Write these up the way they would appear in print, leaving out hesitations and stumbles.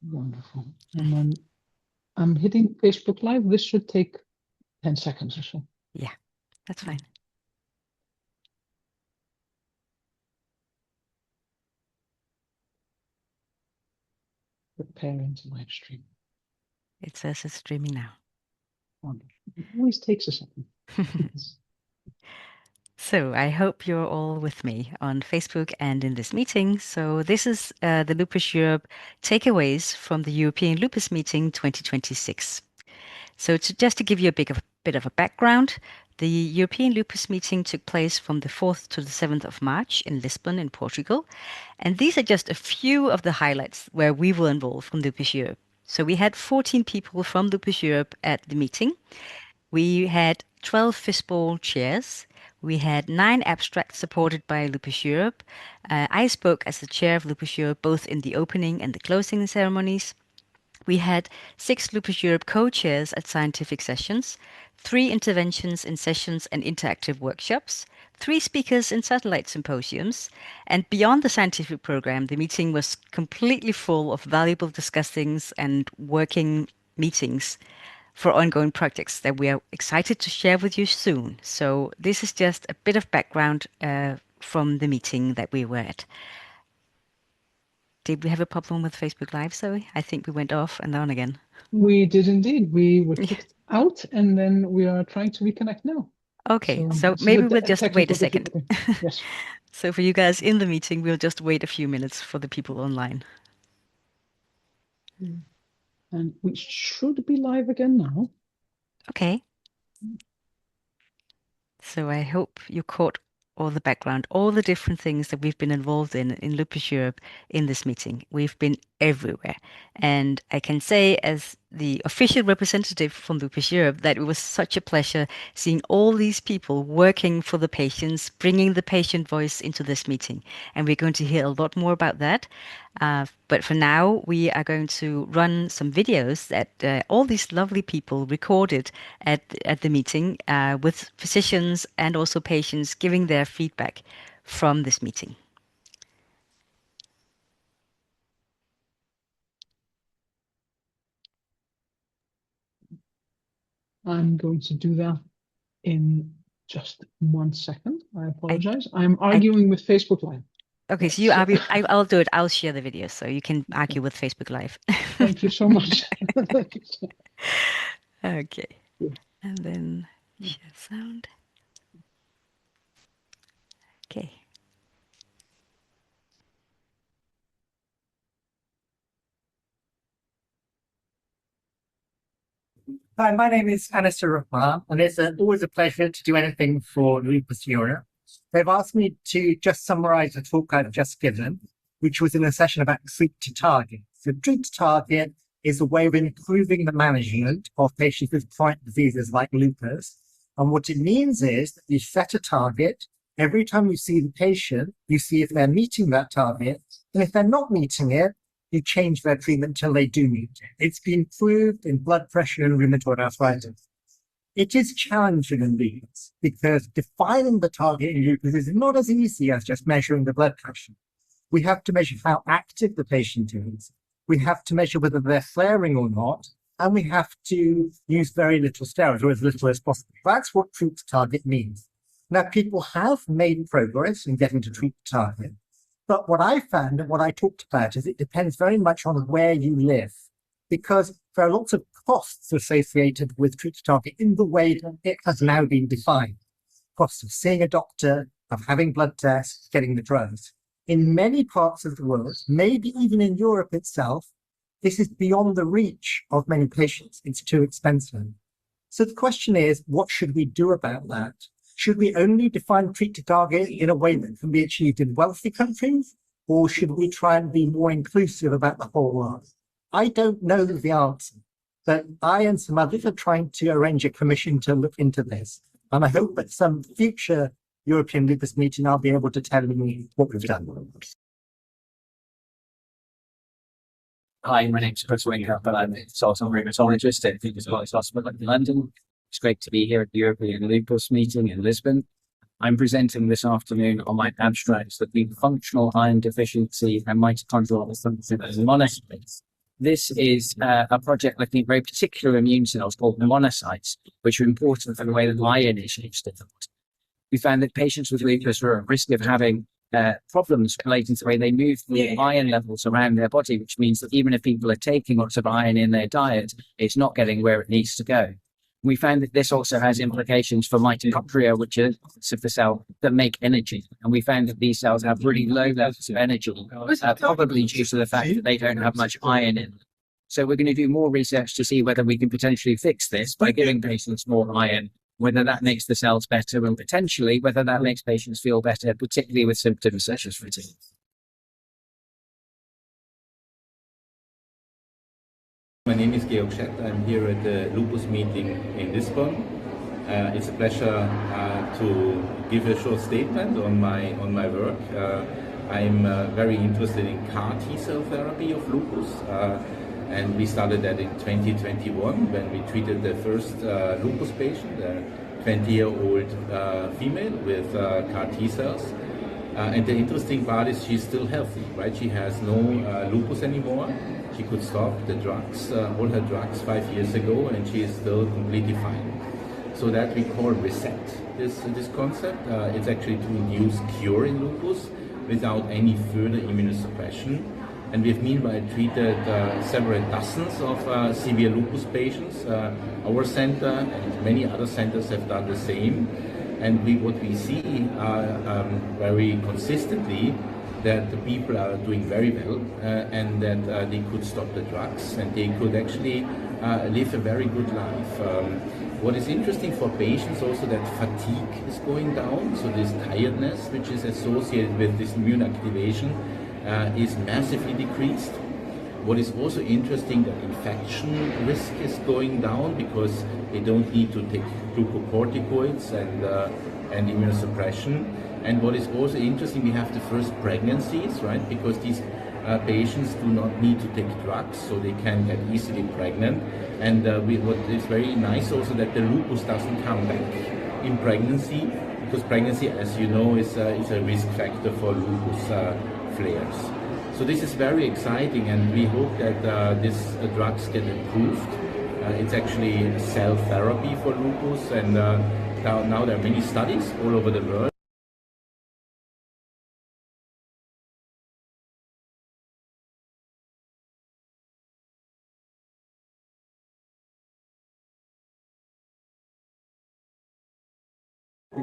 Wonderful. And then I'm hitting Facebook Live. This should take 10 seconds or so. Yeah, that's fine. Preparing to live stream. It says it's streaming now. Wonderful. It always takes a second. So I hope you're all with me on Facebook and in this meeting. So this is the Lupus Europe takeaways from the European Lupus Meeting 2026. So just to give you a bit of a background, the European Lupus Meeting took place from the 4th to the 7th of March in Lisbon in Portugal. And these are just a few of the highlights where we were involved from Lupus Europe. So we had 14 people from Lupus Europe at the meeting. We had 12 fistball chairs. We had 9 abstracts supported by Lupus Europe. I spoke as the chair of Lupus Europe both in the opening and the closing ceremonies. We had 6 Lupus Europe co-chairs at scientific sessions, 3 interventions in sessions and interactive workshops, 3 speakers in satellite symposiums, and beyond the scientific program, the meeting was completely full of valuable discussings and working meetings for ongoing projects that we are excited to share with you soon. So this is just a bit of background from the meeting that we were at. Did we have a problem with Facebook Live, Zoe? I think we went off and on again. We did indeed. We were kicked out and then we are trying to reconnect now. Okay, so maybe we'll just wait a second. Yes. So for you guys in the meeting, we'll just wait a few minutes for the people online. And we should be live again now. Okay. So I hope you caught all the background, all the different things that we've been involved in Lupus Europe in this meeting. We've been everywhere. And I can say as the official representative from Lupus Europe that it was such a pleasure seeing all these people working for the patients, bringing the patient voice into this meeting. And we're going to hear a lot more about that. But for now, we are going to run some videos that all these lovely people recorded at the meeting with physicians and also patients giving their feedback from this meeting. I'm going to do that in just 1 second. I apologize. I'm arguing with Facebook Live. Okay, so you argue. I'll do it. I'll share the video so you can argue with Facebook Live. Thank you so much. Okay, and then share sound. Okay. Hi, my name is Anas Rahman, and it's always a pleasure to do anything for Lupus Europe. They've asked me to just summarize the talk I've just given, which was in a session about treat to target. So treat to target is a way of improving the management of patients with chronic diseases like lupus. And what it means is that you set a target. Every time you see the patient, you see if they're meeting that target. And if they're not meeting it, you change their treatment until they do meet it. It's been proved in blood pressure and rheumatoid arthritis. It is challenging in these because defining the target in lupus is not as easy as just measuring the blood pressure. We have to measure how active the patient is. We have to measure whether they're flaring or not. And we have to use very little steroids or as little as possible. That's what treat to target means. Now, people have made progress in getting to treat to target. But what I found and what I talked about is it depends very much on where you live, because there are lots of costs associated with treat to target in the way that it has now been defined. Costs of seeing a doctor, of having blood tests, getting the drugs. In many parts of the world, maybe even in Europe itself, this is beyond the reach of many patients. It's too expensive. So the question is, what should we do about that? Should we only define treat to target in a way that can be achieved in wealthy countries? Or should we try and be more inclusive about the whole world? I don't know the answer, but I and some others are trying to arrange a commission to look into this. And I hope at some future European Lupus meeting, I'll be able to tell you what we've done. Hi, my name's Chris Winker, but I'm a consultant rheumatologist at Lupus Hospital in London. It's great to be here at the European Lupus Meeting in Lisbon. I'm presenting this afternoon on my abstracts that the functional iron deficiency and mitochondrial monocytes This is a project looking at very particular immune cells called monocytes, which are important for the way that iron is used in the body. We found that patients with lupus are at risk of having problems relating to the way they move the iron levels around their body, which means that even if people are taking lots of iron in their diet, it's not getting where it needs to go. We found that this also has implications for mitochondria, which are parts of the cell that make energy. And we found that these cells have really low levels of energy, probably due to the fact that they don't have much iron in them. So we're going to do more research to see whether we can potentially fix this by giving patients more iron, whether that makes the cells better, and potentially whether that makes patients feel better, particularly with symptoms such as fatigue. My name is Georg Schett. I'm here at the Lupus Meeting in Lisbon. It's a pleasure to give a short statement on my work. I'm very interested in CAR T-cell therapy of lupus, and we started that in 2021 when we treated the first lupus patient, a 20-year-old female with CAR T-cells. And the interesting part is she's still healthy, right? She has no lupus anymore. She could stop the drugs, all her drugs 5 years ago, and she is still completely fine. So that we call reset, this concept. It's actually to induce cure in lupus without any further immunosuppression. And we've meanwhile treated several dozens of severe lupus patients. Our center and many other centers have done the same. And what we see very consistently that the people are doing very well and that they could stop the drugs and they could actually live a very good life. What is interesting for patients also that fatigue is going down, so this tiredness which is associated with this immune activation is massively decreased. What is also interesting that infection risk is going down because they don't need to take glucocorticoids and immunosuppression. And what is also interesting, we have the first pregnancies, right? Because these patients do not need to take drugs, so they can get easily pregnant. And what is very nice also that the lupus doesn't come back in pregnancy, because pregnancy, as you know, is a risk factor for lupus flares. So this is very exciting, and we hope that these drugs get approved. It's actually cell therapy for lupus, and now there are many studies all over the world.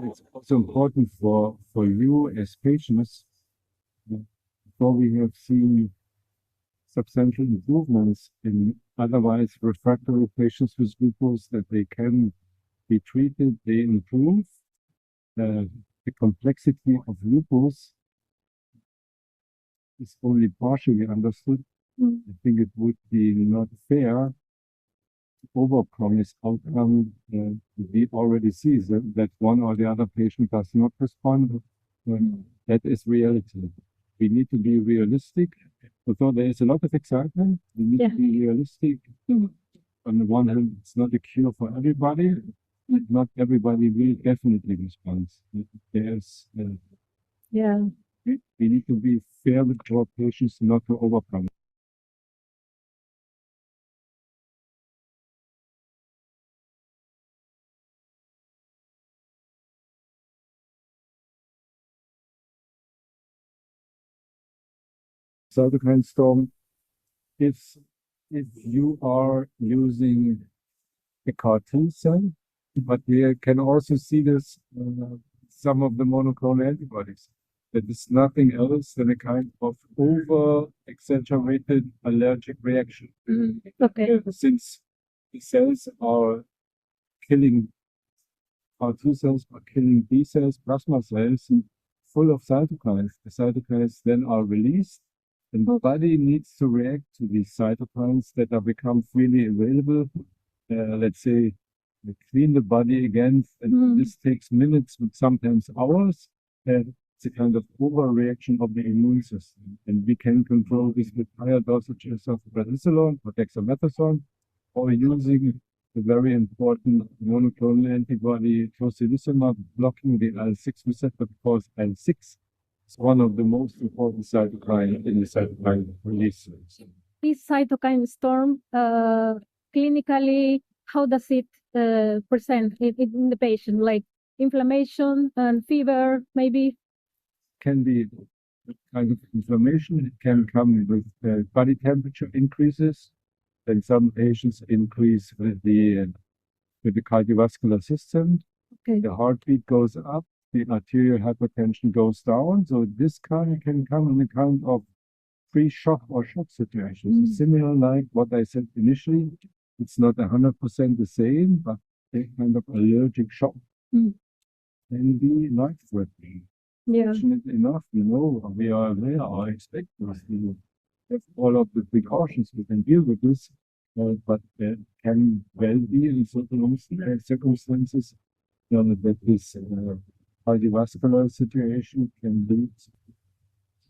It's also important for you as patients, before we have seen substantial improvements in otherwise refractory patients with lupus, that they can be treated, they improve. The complexity of lupus is only partially understood. I think it would be not fair to overpromise outcome. We already see that one or the other patient does not respond. That is reality. We need to be realistic. Although there is a lot of excitement, we need to be realistic. On the one hand, it's not a cure for everybody. Not everybody will definitely respond. There's, we need to be fair with our patients, not to overpromise. Cytokine storm, if you are using a CAR T cell, but we can also see this some of the monoclonal antibodies. That is nothing else than a kind of over-exaggerated allergic reaction. Okay. Since the cells are killing, CAR T cells are killing B cells, plasma cells, full of cytokines. The cytokines then are released, and the body needs to react to these cytokines that are become freely available. Let's say, clean the body again, and this takes minutes, sometimes hours. It's a kind of overreaction of the immune system, and we can control this with higher dosages of prednisolone or dexamethasone, or using the very important monoclonal antibody tocilizumab blocking the IL-6 receptor, because IL-6 is one of the most important cytokines in the cytokine release. this cytokine storm clinically, how does it present in the patient? Like inflammation and fever, maybe? Can be kind of inflammation. It can come with body temperature increases. Then some patients increase with the cardiovascular system. Okay. The heartbeat goes up, the arterial hypertension goes down. So this kind can come in a kind of pre-shock or shock situation. So similar like what I said initially, it's not 100% the same, but a kind of allergic shock can be life-threatening. Yeah. Fortunately enough, we are aware, I expect us to have all of the precautions we can deal with this, but there can well be in certain circumstances that this cardiovascular situation can lead to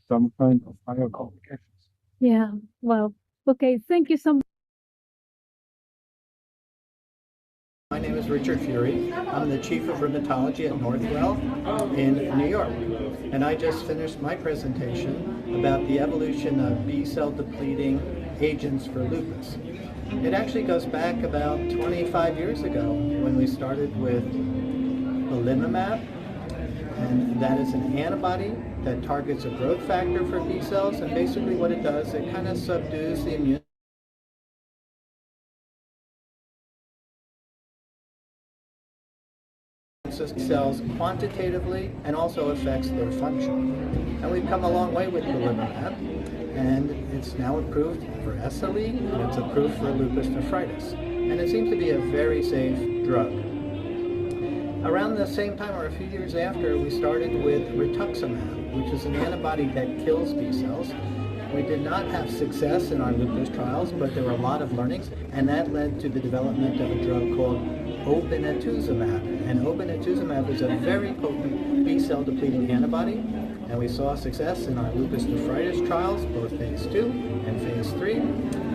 some kind of higher complications. Yeah, well, okay, thank you so much. My name is Richard Fury. I'm the Chief of Rheumatology at Northwell in New York. And I just finished my presentation about the evolution of B-cell depleting agents for lupus. It actually goes back about 25 years ago when we started with belimumab, and that is an antibody that targets a growth factor for B cells, and basically what it does, it kind of subdues the immune cells quantitatively and also affects their function. And we've come a long way with belimumab, and it's now approved for SLE, and it's approved for lupus nephritis. And it seems to be a very safe drug. Around the same time, or a few years after, we started with rituximab, which is an antibody that kills B cells. We did not have success in our lupus trials, but there were a lot of learnings, and that led to the development of a drug called obinutuzumab. And obinutuzumab is a very potent B-cell depleting antibody, and we saw success in our lupus nephritis trials, both phase 2 and phase 3.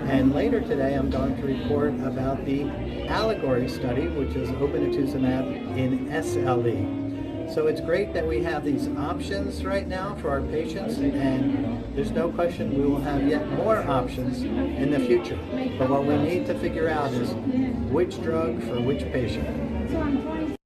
And later today, I'm going to report about the allegory study, which is obinutuzumab in SLE. So it's great that we have these options right now for our patients, and there's no question we will have yet more options in the future. But what we need to figure out is which drug for which patient.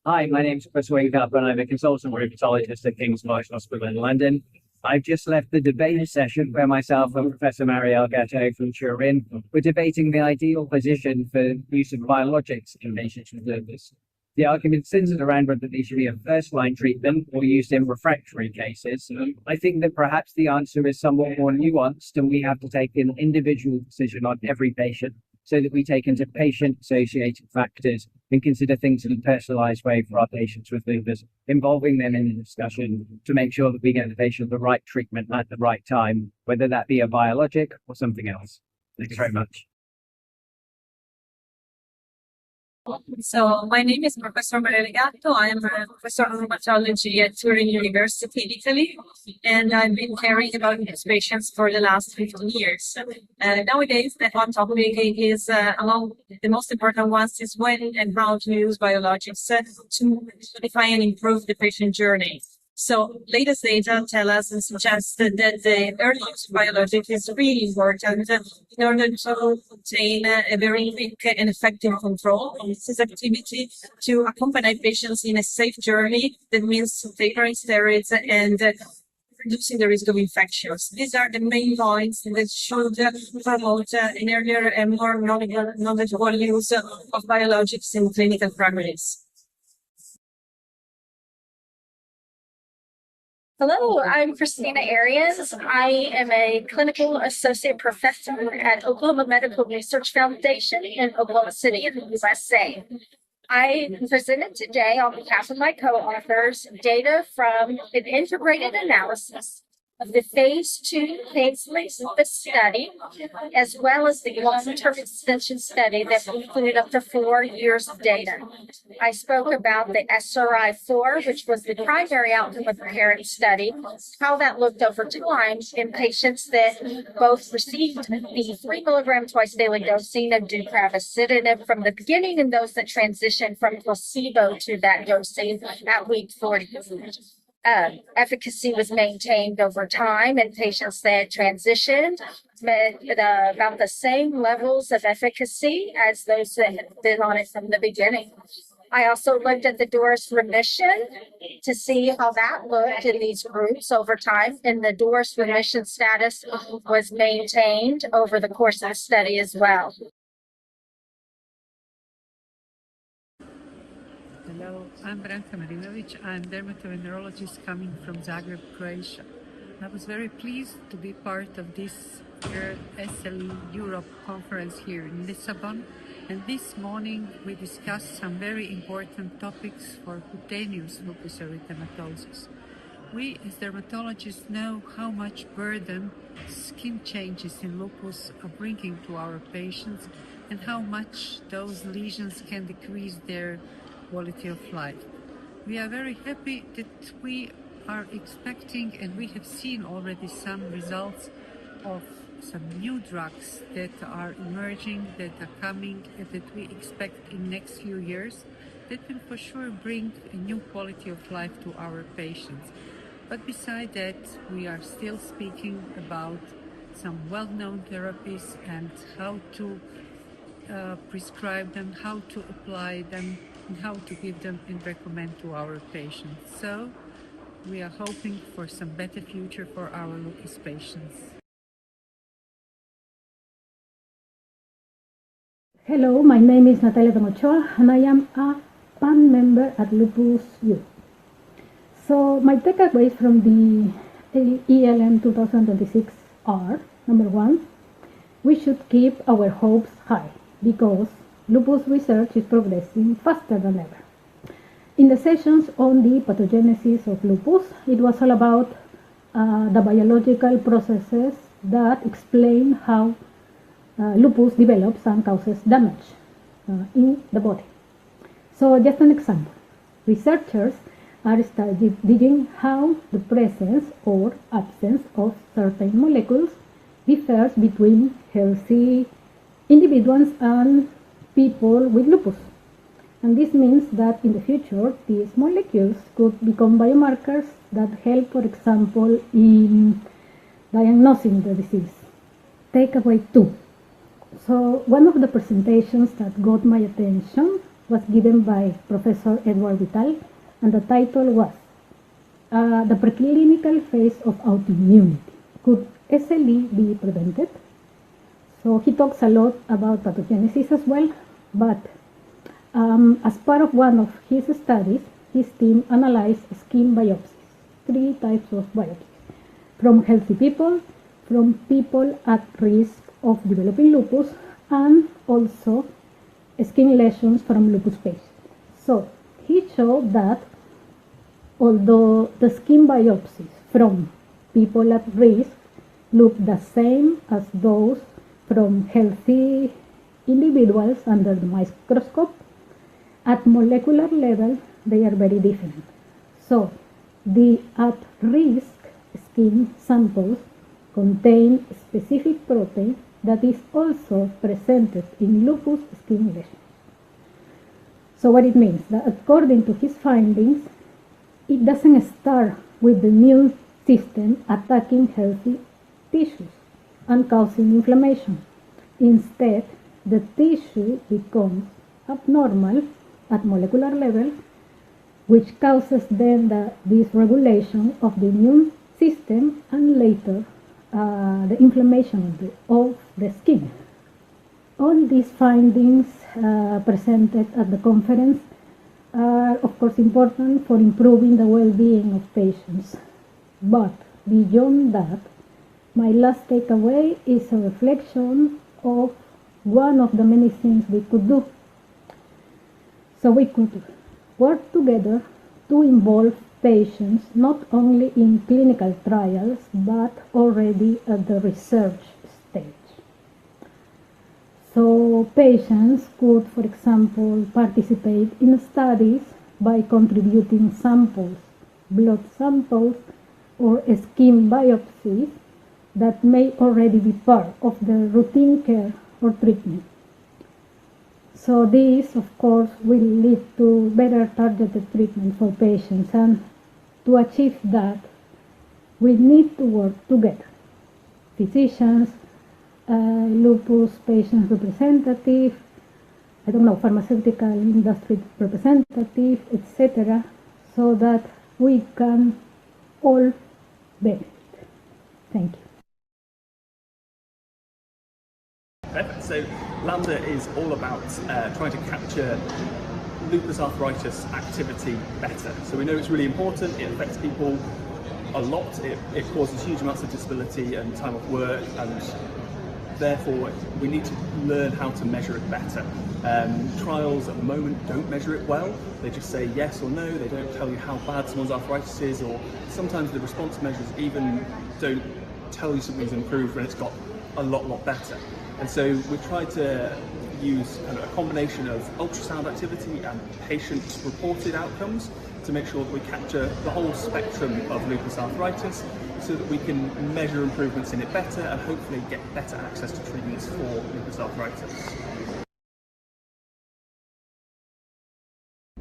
Hi, my name's Chris Wingcup, and I'm a consultant rheumatologist at King's College Hospital in London. I've just left the debate session where myself and Professor Marielle Gatto from Turin were debating the ideal position for use of biologics in patients with lupus. The argument centered around whether they should be a first-line treatment or used in refractory cases. I think that perhaps the answer is somewhat more nuanced, and we have to take an individual decision on every patient so that we take into patient-associated factors and consider things in a personalized way for our patients with lupus, involving them in the discussion to make sure that we get the patient the right treatment at the right time, whether that be a biologic or something else. Thanks very much. So my name is Professor Marielle Gatto. I am a professor of rheumatology at Turin University in Italy, and I've been caring about these patients for the last 15 years. Nowadays, the hot topic is among the most important ones is when and how to use biologics to modify and improve the patient journey. So latest data tell us and suggest that the early use of biologics is really important in order to obtain a very quick and effective control of this activity, to accompany patients in a safe journey. That means tapering steroids and reducing the risk of infections. These are the main points that should promote an earlier and more knowledgeable use of biologics in clinical practice. Hello, I'm Christina Arias. I am a clinical associate professor at Oklahoma Medical Research Foundation in Oklahoma City in the USA. I presented today on behalf of my co-authors data from an integrated analysis of the phase 2 painfully lupus study, as well as the long-term extension study that included up to 4 years of data. I spoke about the SRI-4, which was the primary outcome of the parent study, how that looked over time in patients that both received the 3 milligram twice daily dosing of deucravacitinib from the beginning and those that transitioned from placebo to that dosing at week 40. efficacy was maintained over time, and patients that transitioned met about the same levels of efficacy as those that had been on it from the beginning. I also looked at the DORIS remission to see how that looked in these groups over time, and the DORIS remission status was maintained over the course of the study as well. Hello, I'm Branka Marinovic. I'm dermatovenerologist coming from Zagreb, Croatia. I was very pleased to be part of this SLE Europe conference here in Lisbon. And this morning we discussed some very important topics for cutaneous lupus erythematosus. We as dermatologists know how much burden skin changes in lupus are bringing to our patients and how much those lesions can decrease their quality of life. We are very happy that we are expecting, and we have seen already some results of some new drugs that are emerging, that are coming, that we expect in next few years, that will for sure bring a new quality of life to our patients. But beside that, we are still speaking about some well-known therapies and how to prescribe them, how to apply them, and how to give them and recommend to our patients. So we are hoping for some better future for our lupus patients. Hello, my name is Natalia Tomochoa and I am a PAN member at Lupus Europe. So my takeaways from the ELM 2026 are, number one, we should keep our hopes high because lupus research is progressing faster than ever. In the sessions on the pathogenesis of lupus, it was all about the biological processes that explain how lupus develops and causes damage in the body. So just an example, researchers are studying how the presence or absence of certain molecules differs between healthy individuals and people with lupus. And this means that in the future, these molecules could become biomarkers that help, for example, in diagnosing the disease. Takeaway 2. So one of the presentations that got my attention was given by Professor Edward Vital, and the title was The Preclinical Phase of Autoimmunity. Could SLE be prevented? So he talks a lot about pathogenesis as well, but as part of one of his studies, his team analyzed skin biopsies, 3 types of biopsies, from healthy people, from people at risk of developing lupus, and also skin lesions from lupus patients. So he showed that although the skin biopsies from people at risk look the same as those from healthy individuals under the microscope, at molecular level they are very different. So the at-risk skin samples contain specific protein that is also presented in lupus skin lesions. So what it means, that according to his findings, it doesn't start with the immune system attacking healthy tissues and causing inflammation. Instead, the tissue becomes abnormal at molecular level, which causes then the dysregulation of the immune system and later the inflammation of the skin. All these findings presented at the conference are of course important for improving the well-being of patients. But beyond that, my last takeaway is a reflection of one of the many things we could do. So we could work together to involve patients not only in clinical trials but already at the research stage. So patients could, for example, participate in studies by contributing samples, blood samples, or skin biopsies that may already be part of the routine care or treatment. So this, of course, will lead to better targeted treatment for patients, and to achieve that, we need to work together. Physicians, lupus patient representative, I don't know, pharmaceutical industry representative, etc., so that we can all benefit. Thank you. Perfect. So Lambda is all about trying to capture lupus arthritis activity better. So we know it's really important, it affects people a lot, it causes huge amounts of disability and time off work, and therefore we need to learn how to measure it better. Trials at the moment don't measure it well, they just say yes or no, they don't tell you how bad someone's arthritis is, or sometimes the response measures even don't tell you something's improved when it's got a lot better. And so we tried to use kind of a combination of ultrasound activity and patient-reported outcomes to make sure that we capture the whole spectrum of lupus arthritis so that we can measure improvements in it better and hopefully get better access to treatments for lupus arthritis.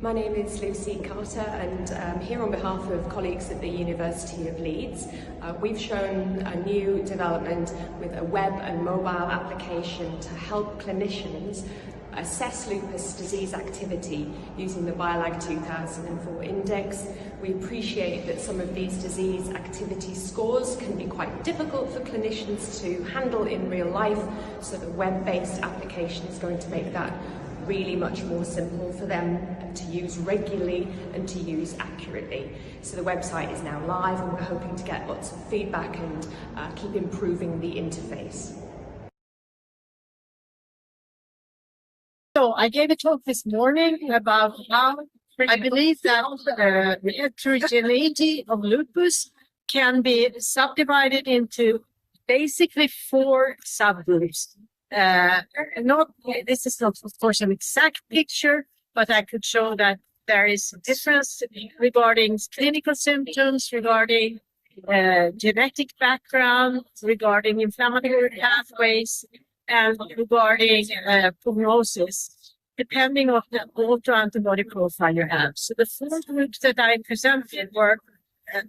My name is Lucy Carter, and I'm here on behalf of colleagues at the University of Leeds. We've shown a new development with a web and mobile application to help clinicians assess lupus disease activity using the BioLag 2004 index. We appreciate that some of these disease activity scores can be quite difficult for clinicians to handle in real life, so the web-based application is going to make that really much more simple for them to use regularly and to use accurately. So the website is now live, and we're hoping to get lots of feedback and keep improving the interface. So I gave a talk this morning about how I believe that the heterogeneity of lupus can be subdivided into basically 4 subgroups. This is not, of course, an exact picture, but I could show that there is a difference regarding clinical symptoms, regarding genetic background, regarding inflammatory pathways, and regarding prognosis, depending on the autoantibody profile you have. So the 4 groups that I presented were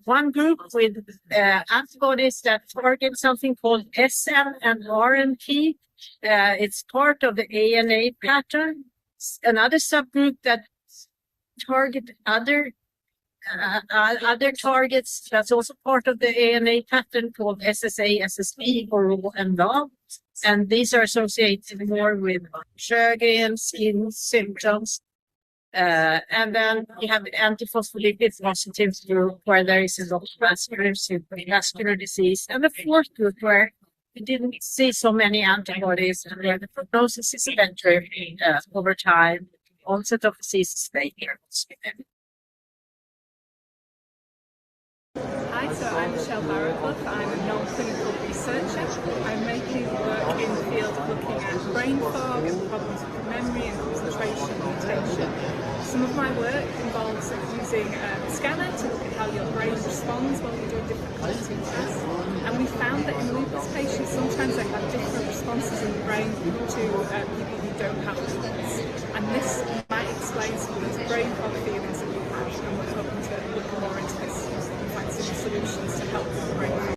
one group with antibodies that target something called SM and RNP. It's part of the ANA pattern. Another subgroup that target other targets that's also part of the ANA pattern called SSA, SSB, or RO and LAV. And these are associated more with Sjögren's skin symptoms. And then you have the antiphospholipid positive group where there is a lot of vascular disease. And the 4th group where we didn't see so many antibodies and where the prognosis is better over time. Onset of disease is later. Hi, so I'm Michelle Barraclough. I'm a non-clinical researcher. I mainly work in the field of looking at brain fog and problems with memory and concentration and attention. Some of my work involves using a scanner to look at how your brain responds while you're doing different cognitive tasks. And we found that in lupus patients, sometimes they have different responses in the brain to people who don't have lupus. And this might explain some of those brain fog feelings that we have, and we're hoping to look more into this and find some solutions to help with the brain.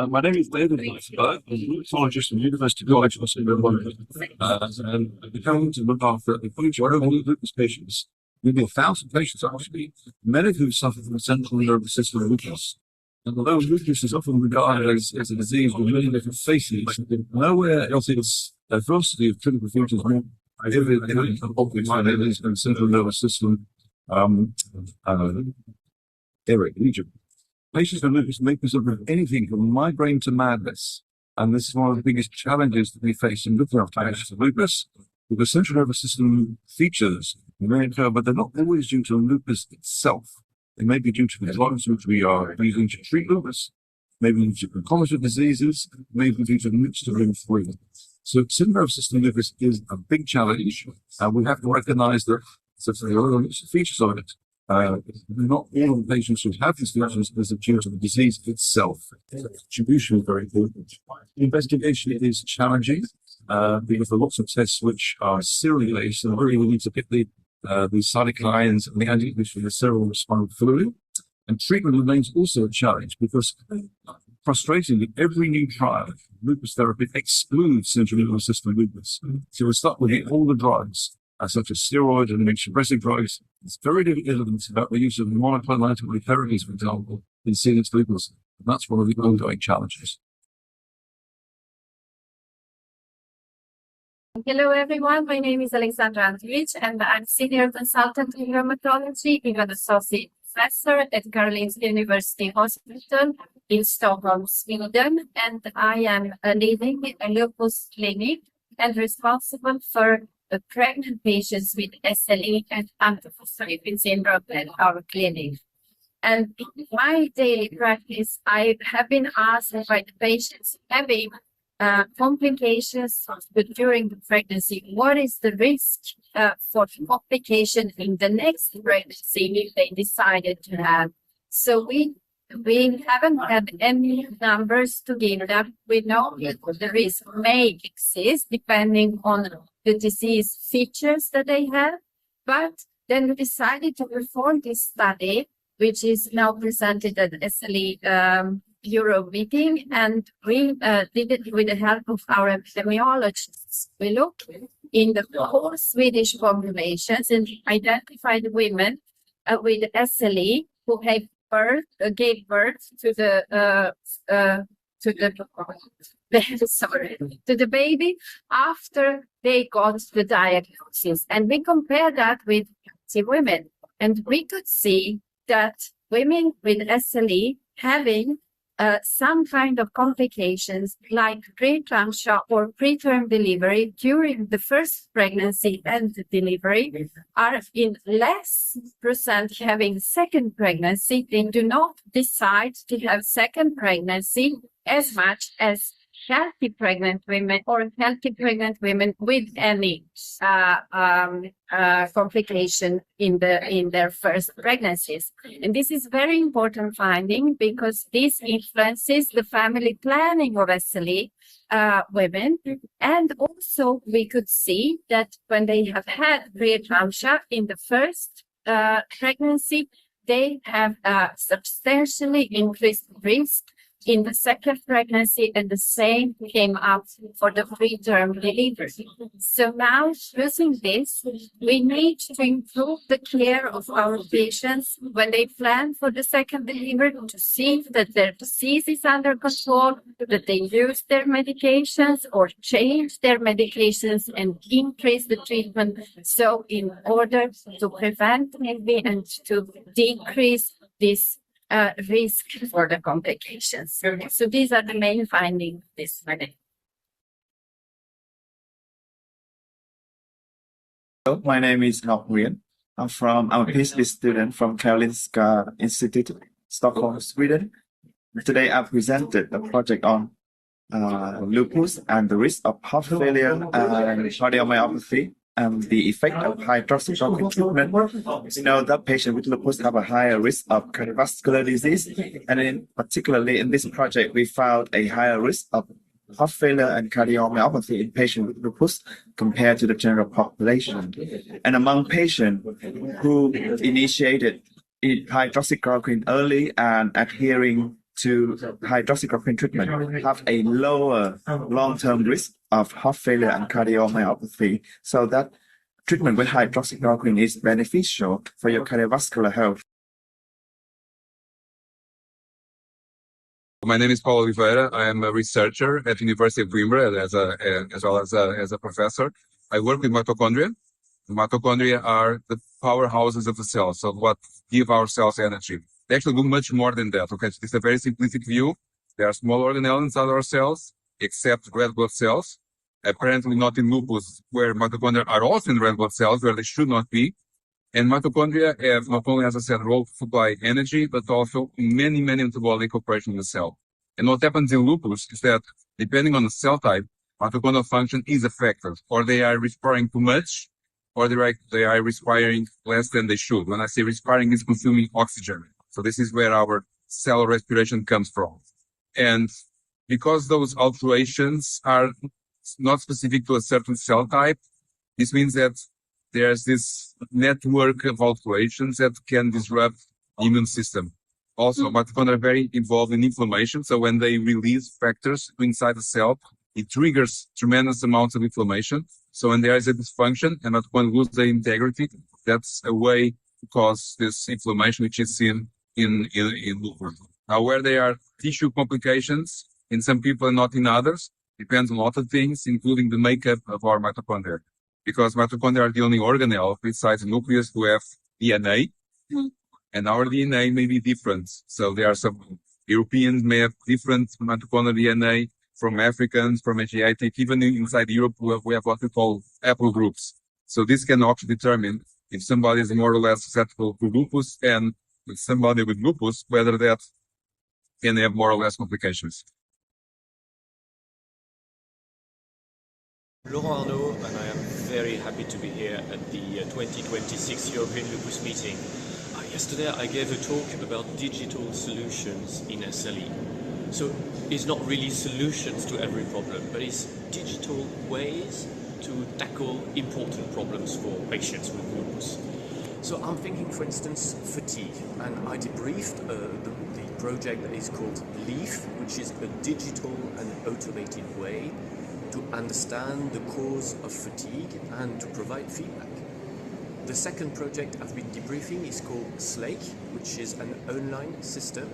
My name is David Weisberg. I'm a rheumatologist at the University College Hospital in London. And we come to look after a huge number of lupus patients. Maybe 1,000 patients actually, many of whom suffer from central nervous system lupus. And although lupus is often regarded as a disease with many different faces, nowhere else is diversity of clinical features more vivid than in central nervous system region. Patients with lupus may present with anything from migraine to madness. And this is one of the biggest challenges that we face in looking after patients with lupus. The central nervous system features may occur, but they're not always due to lupus itself. They may be due to the drugs which we are using to treat lupus, maybe due to concomitant diseases, maybe due to a mixture of three. So central nervous system lupus is a big challenge. We have to recognize that there are features of it. Not all of the patients who have these features is due to the disease itself. Distribution is very important. Investigation is challenging because there are lots of tests which are serially based, and really we need to pick the the cytokines and the antibodies from the cerebrospinal fluid. And treatment remains also a challenge because, frustratingly, every new trial of lupus therapy excludes central nervous system lupus. So we're stuck with the older drugs, such as steroids and immunosuppressive drugs. It's very little evidence about the use of monoclonal antibody therapies, for example, in CNS lupus. And that's one of the ongoing challenges. Hello everyone, my name is Alexandra Andrich and I'm Senior Consultant in Rheumatology, even Associate Professor at Karolinska University Hospital in Stockholm, Sweden, and I am leading a lupus clinic and responsible for pregnant patients with SLE and antiphospholipid syndrome at our clinic. And in my daily practice, I have been asked by the patients having complications during the pregnancy. What is the risk for complication in the next pregnancy if they decided to have? So we haven't had any numbers to give them. We know that the risk may exist depending on the disease features that they have. But then we decided to perform this study, which is now presented at SLE Europe meeting, and we did it with the help of our epidemiologists. We looked in the whole Swedish populations and identified women with SLE who gave birth to the baby after they got the diagnosis, and we compared that with healthy women, and we could see that women with SLE having some kind of complications like preeclampsia or preterm delivery during the first pregnancy and delivery are in less percent having second pregnancy. They do not decide to have second pregnancy as much as healthy pregnant women or healthy pregnant women with any complication in their first pregnancies. And this is very important finding because this influences the family planning of SLE women. And also we could see that when they have had preeclampsia in the first pregnancy, they have substantially increased risk in the second pregnancy, and the same came up for the preterm delivery. So now, using this, we need to improve the care of our patients when they plan for the second delivery to see that their disease is under control, that they use their medications or change their medications and increase the treatment. So in order to prevent maybe and to decrease this risk for the complications. So these are the main findings this study. Hello, my name is Ngọc Nguyễn. I'm a PhD student from Karolinska Institute, Stockholm, Sweden. Today I presented a project on lupus and the risk of heart failure and cardiomyopathy and the effect of hydroxychloroquine treatment. We know that patients with lupus have a higher risk of cardiovascular disease, and particularly in this project, we found a higher risk of heart failure and cardiomyopathy in patients with lupus compared to the general population. And among patients who initiated hydroxychloroquine early and adhering to hydroxychloroquine treatment have a lower long-term risk of heart failure and cardiomyopathy, so that treatment with hydroxychloroquine is beneficial for your cardiovascular health. My name is Paulo Oliveira. I am a researcher at the University of Coimbra as well as a professor. I work with mitochondria. Mitochondria are the powerhouses of the cells, so what give our cells energy. They actually do much more than that. Okay, so this is a very simplistic view. There are small organelles inside our cells, except red blood cells. Apparently not in lupus, where mitochondria are also in red blood cells, where they should not be. And mitochondria have not only, as I said, role to supply energy, but also many metabolic operations in the cell. And what happens in lupus is that, depending on the cell type, mitochondrial function is affected, or they are respiring too much, or they are respiring less than they should. When I say respiring, it's consuming oxygen. So this is where our cell respiration comes from. And because those alterations are not specific to a certain cell type, this means that there's this network of alterations that can disrupt the immune system. Also, mitochondria are very involved in inflammation. So when they release factors inside the cell, it triggers tremendous amounts of inflammation. So when there is a dysfunction and mitochondria lose their integrity, that's a way to cause this inflammation, which is seen in lupus. Now, where there are tissue complications in some people and not in others, depends on a lot of things, including the makeup of our mitochondria. Because mitochondria are the only organelle besides the nucleus who have DNA, and our DNA may be different. So there are some Europeans may have different mitochondrial DNA from Africans, from Asiatic, even inside Europe, we have what we call haplogroups. So this can actually determine if somebody is more or less susceptible to lupus, and with somebody with lupus, whether that can have more or less complications. Laurent Arnaud, and I am very happy to be here at the 2026 European Lupus Meeting. Yesterday I gave a talk about digital solutions in SLE. So it's not really solutions to every problem, but it's digital ways to tackle important problems for patients with lupus. So I'm thinking, for instance, fatigue, and I debriefed the project that is called LEAF, which is a digital and automated way to understand the cause of fatigue and to provide feedback. The second project I've been debriefing is called SLAKE, which is an online system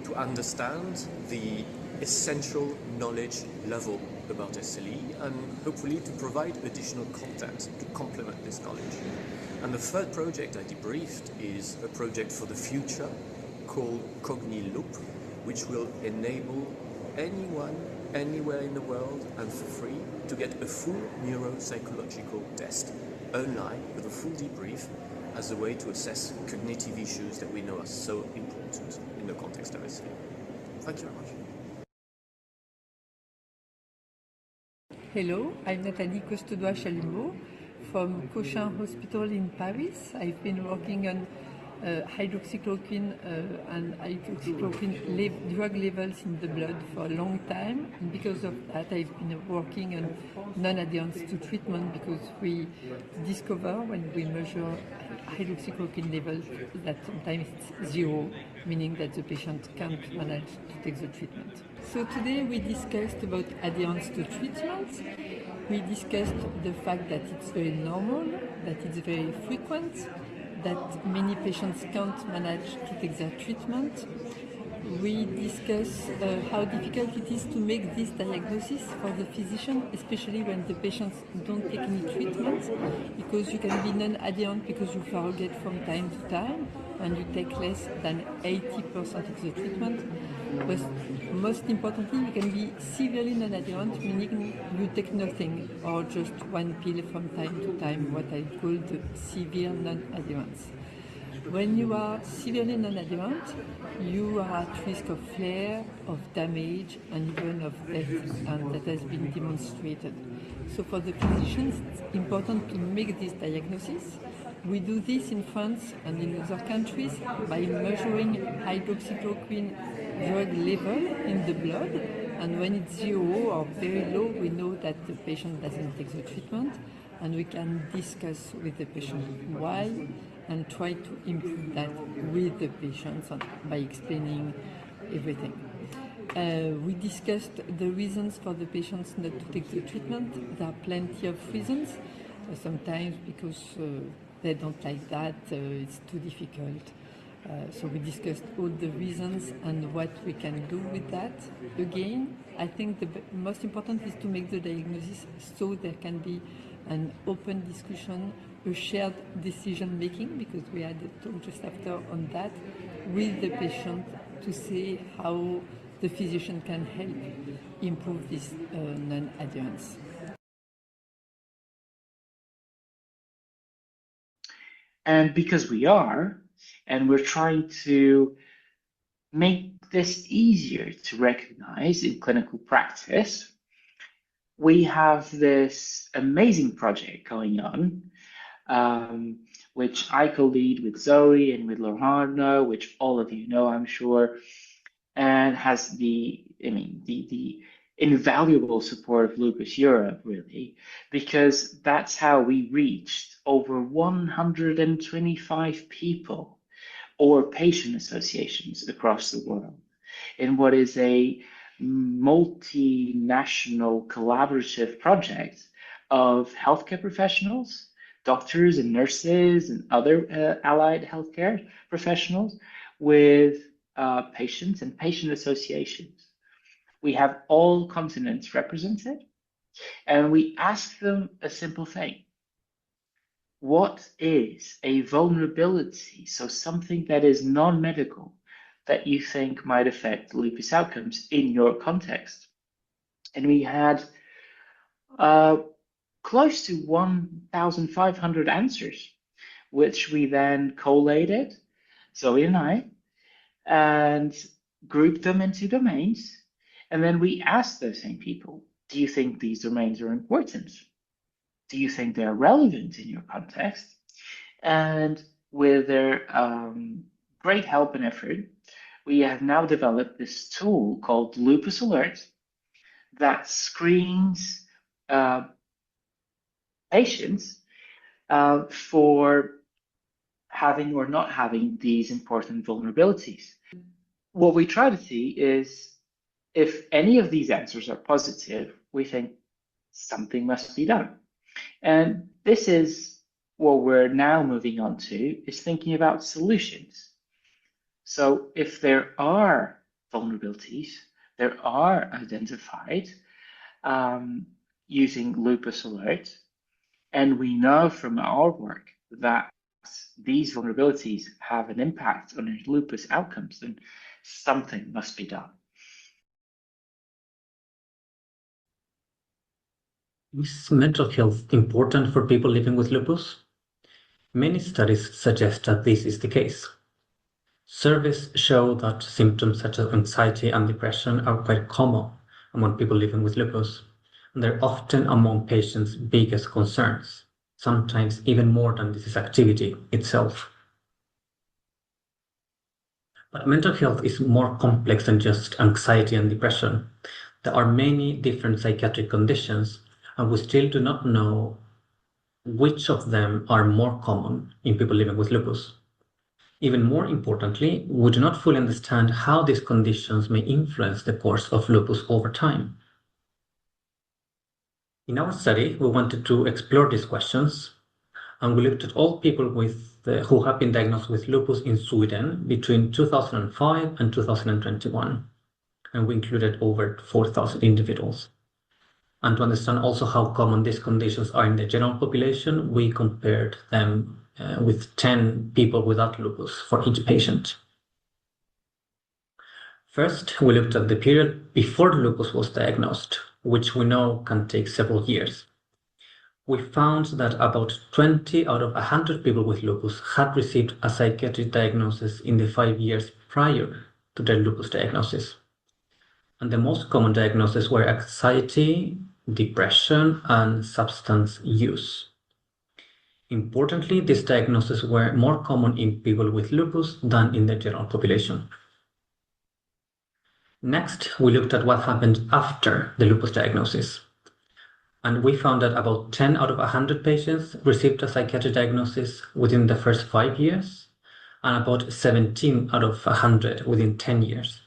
to understand the essential knowledge level about SLE and hopefully to provide additional content to complement this knowledge. And the third project I debriefed is a project for the future called CogniLoop, which will enable anyone, anywhere in the world and for free to get a full neuropsychological test online with a full debrief as a way to assess cognitive issues that we know are so important in the context of SLE. Thank you very much. Hello, I'm Nathalie Costodois-Chalumeau from Cochin Hospital in Paris. I've been working on hydroxychloroquine and hydroxychloroquine drug levels in the blood for a long time, and because of that I've been working on non-adherence to treatment, because we discover when we measure hydroxychloroquine levels that sometimes it's zero, meaning that the patient can't manage to take the treatment. So today we discussed about adherence to treatment. We discussed the fact that it's very normal, that it's very frequent, that many patients can't manage to take their treatment. We discuss how difficult it is to make this diagnosis for the physician, especially when the patients don't take any treatment, because you can be non-adherent because you forget from time to time and you take less than 80% of the treatment. But most importantly, you can be severely non-adherent, meaning you take nothing or just one pill from time to time, what I call the severe non-adherence. When you are severely non-adherent, you are at risk of flare, of damage, and even of death, and that has been demonstrated. So for the physicians, it's important to make this diagnosis. We do this in France and in other countries by measuring hydroxychloroquine drug level in the blood, and when it's zero or very low, we know that the patient doesn't take the treatment, and we can discuss with the patient why and try to improve that with the patients by explaining everything. We discussed the reasons for the patients not to take the treatment. There are plenty of reasons, sometimes because they don't like that, it's too difficult. So we discussed all the reasons and what we can do with that. Again, I think the most important is to make the diagnosis so there can be an open discussion, a shared decision making, because we had a talk just after on that, with the patient to see how the physician can help improve this non-adherence. And because we are, and we're trying to make this easier to recognize in clinical practice, we have this amazing project going on, which I co-lead with Zoe and with Laurent, which all of you know, I'm sure, and has the invaluable support of Lupus Europe, really, because that's how we reached over 125 people or patient associations across the world in what is a multinational collaborative project of healthcare professionals, doctors and nurses and other allied healthcare professionals with patients and patient associations. We have all continents represented, and we ask them a simple thing. What is a vulnerability, so something that is non-medical, that you think might affect lupus outcomes in your context? And we had close to 1,500 answers, which we then collated, Zoe and I, and grouped them into domains. And then we asked those same people, do you think these domains are important? Do you think they're relevant in your context? And with their great help and effort, we have now developed this tool called Lupus Alert that screens patients for having or not having these important vulnerabilities. What we try to see is if any of these answers are positive, we think something must be done. And this is what we're now moving on to, is thinking about solutions. So if there are vulnerabilities, there are identified using Lupus Alert, and we know from our work that these vulnerabilities have an impact on lupus outcomes, then something must be done. Is mental health important for people living with lupus? Many studies suggest that this is the case. Surveys show that symptoms such as anxiety and depression are quite common among people living with lupus, and they're often among patients' biggest concerns, sometimes even more than disease activity itself. But mental health is more complex than just anxiety and depression. There are many different psychiatric conditions, and we still do not know which of them are more common in people living with lupus. Even more importantly, we do not fully understand how these conditions may influence the course of lupus over time. In our study, we wanted to explore these questions, and we looked at all people who have been diagnosed with lupus in Sweden between 2005 and 2021, and we included over 4,000 individuals. And to understand also how common these conditions are in the general population, we compared them with 10 people without lupus for each patient. First, we looked at the period before lupus was diagnosed, which we know can take several years. We found that about 20 out of 100 people with lupus had received a psychiatric diagnosis in the 5 years prior to their lupus diagnosis. And the most common diagnoses were anxiety, depression, and substance use. Importantly, these diagnoses were more common in people with lupus than in the general population. Next, we looked at what happened after the lupus diagnosis. And we found that about 10 out of 100 patients received a psychiatric diagnosis within the first 5 years, and about 17 out of 100 within 10 years.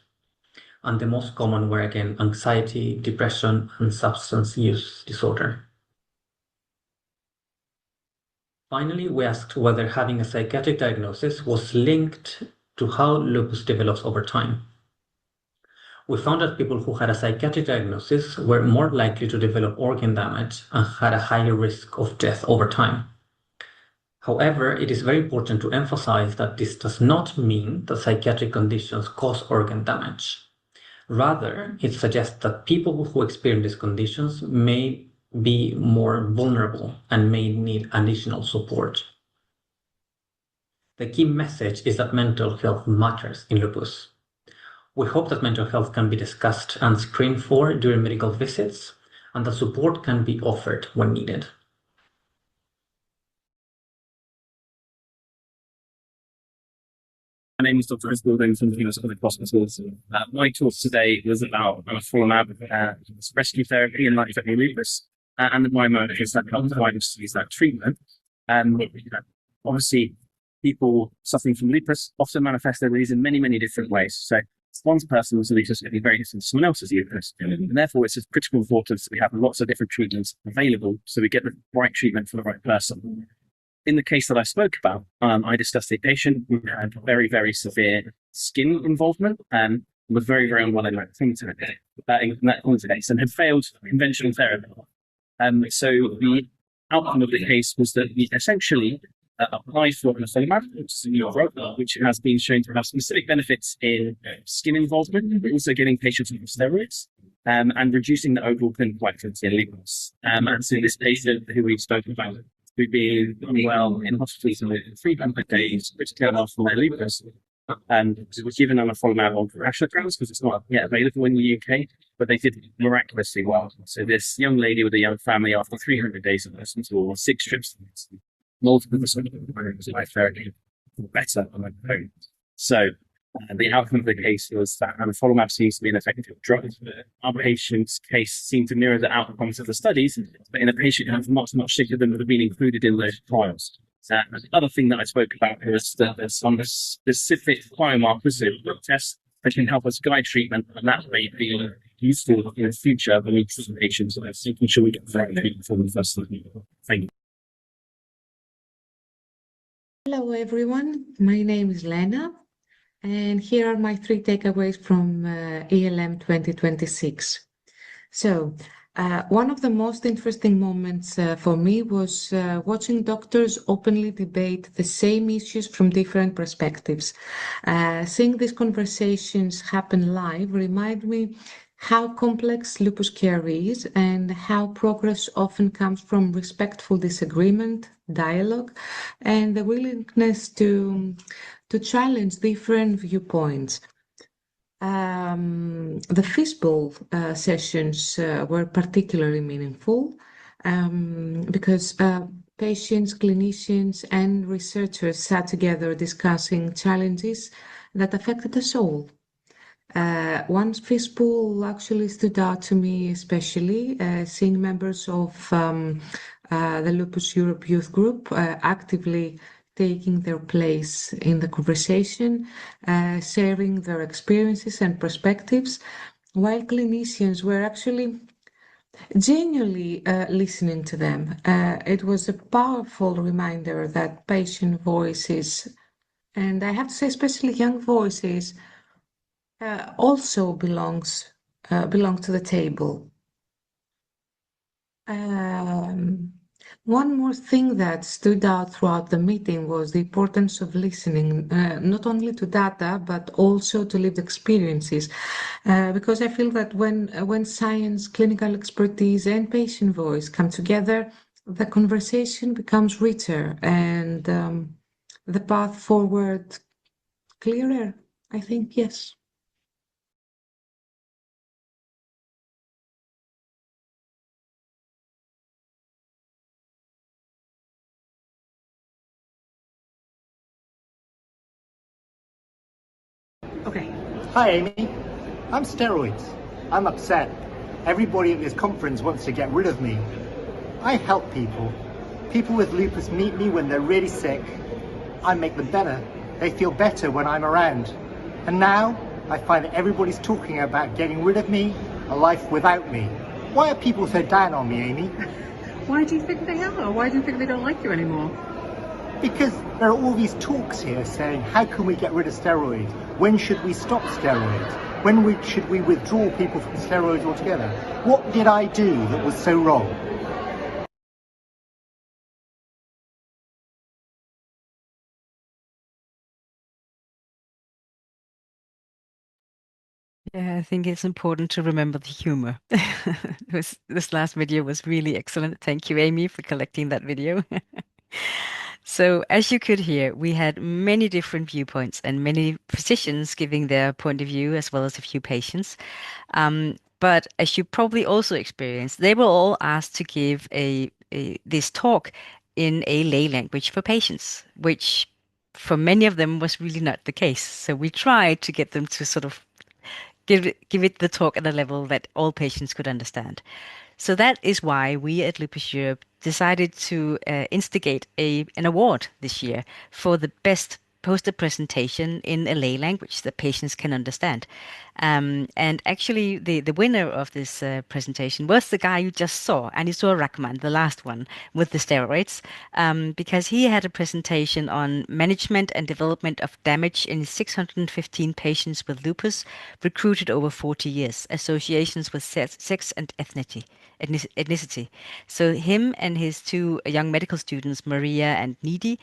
And the most common were again anxiety, depression, and substance use disorder. Finally, we asked whether having a psychiatric diagnosis was linked to how lupus develops over time. We found that people who had a psychiatric diagnosis were more likely to develop organ damage and had a higher risk of death over time. However, it is very important to emphasize that this does not mean that psychiatric conditions cause organ damage. Rather, it suggests that people who experience these conditions may be more vulnerable and may need additional support. The key message is that mental health matters in lupus. We hope that mental health can be discussed and screened for during medical visits, and that support can be offered when needed. My name is Dr. Chris Building from the US Clinic Hospitals. My talk today was about anifrolumab rescue therapy in life-threatening lupus, and the biomarkers that help providers to use that treatment. Obviously, people suffering from lupus often manifest their disease in many, many different ways. So one person's lupus can be very different to someone else's lupus. And therefore, it's of critical importance that we have lots of different treatments available so we get the right treatment for the right person. In the case that I spoke about, I discussed a patient who had very, very severe skin involvement and was very, very unwell in that case and had failed conventional therapy. So the outcome of the case was that we essentially applied for nivolumab, which is a new drug, which has been shown to have specific benefits in skin involvement, but also getting patients on steroids and reducing the overall clinical activity in lupus. And so this patient who we've spoken about, who'd been unwell in hospital for 300 days, critically unwell for their lupus, and was given nivolumab on rational grounds because it's not yet available in the UK, but they did miraculously well. So this young lady with a young family, after 300 days of hospital, 6 trips, multiple life therapy, better on their own. So the outcome of the case was that nivolumab seems to be an effective drug. Our patient's case seemed to mirror the outcomes of the studies, but in a patient who has much, much sicker than would have been included in those trials. The other thing that I spoke about was that there's some specific biomarkers in blood tests that can help us guide treatment, and that may be useful in the future when we treat patients. So making sure we get the right treatment for them first. Thank you. Hello, everyone. My name is Lena, and here are my 3 takeaways from ELM 2026. So, one of the most interesting moments for me was watching doctors openly debate the same issues from different perspectives. Seeing these conversations happen live remind me how complex lupus care is and how progress often comes from respectful disagreement, dialogue, and the willingness to challenge different viewpoints. The fishbowl sessions were particularly meaningful because patients, clinicians, and researchers sat together discussing challenges that affected us all. One fishbowl actually stood out to me, especially seeing members of the Lupus Europe youth group actively taking their place in the conversation, sharing their experiences and perspectives, while clinicians were actually genuinely listening to them. It was a powerful reminder that patient voices, and I have to say especially young voices, also belong to the table. One more thing that stood out throughout the meeting was the importance of listening, not only to data, but also to lived experiences. Because I feel that when science, clinical expertise, and patient voice come together, the conversation becomes richer and the path forward clearer, I think, yes. Okay. Hi, Amy. I'm steroids. I'm upset. Everybody at this conference wants to get rid of me. I help people. People with lupus meet me when they're really sick. I make them better. They feel better when I'm around. And now I find that everybody's talking about getting rid of me, a life without me. Why are people so down on me, Amy? Why do you think they are? Why do you think they don't like you anymore? Because there are all these talks here saying, how can we get rid of steroids? When should we stop steroids? When should we withdraw people from steroids altogether? What did I do that was so wrong? Yeah, I think it's important to remember the humor. This last video was really excellent. Thank you, Amy, for collecting that video. So as you could hear, we had many different viewpoints and many physicians giving their point of view as well as a few patients. But as you probably also experienced, they were all asked to give this talk in a lay language for patients, which for many of them was really not the case. So we tried to get them to sort of give it the talk at a level that all patients could understand. So that is why we at Lupus Europe decided to instigate an award this year for the best poster presentation in a lay language that patients can understand. And actually, the winner of this presentation was the guy you just saw, Anisur Rahman, the last one with the steroids, because he had a presentation on management and development of damage in 615 patients with lupus recruited over 40 years, associations with sex and ethnicity. So him and his two young medical students, Maria and Nidhi,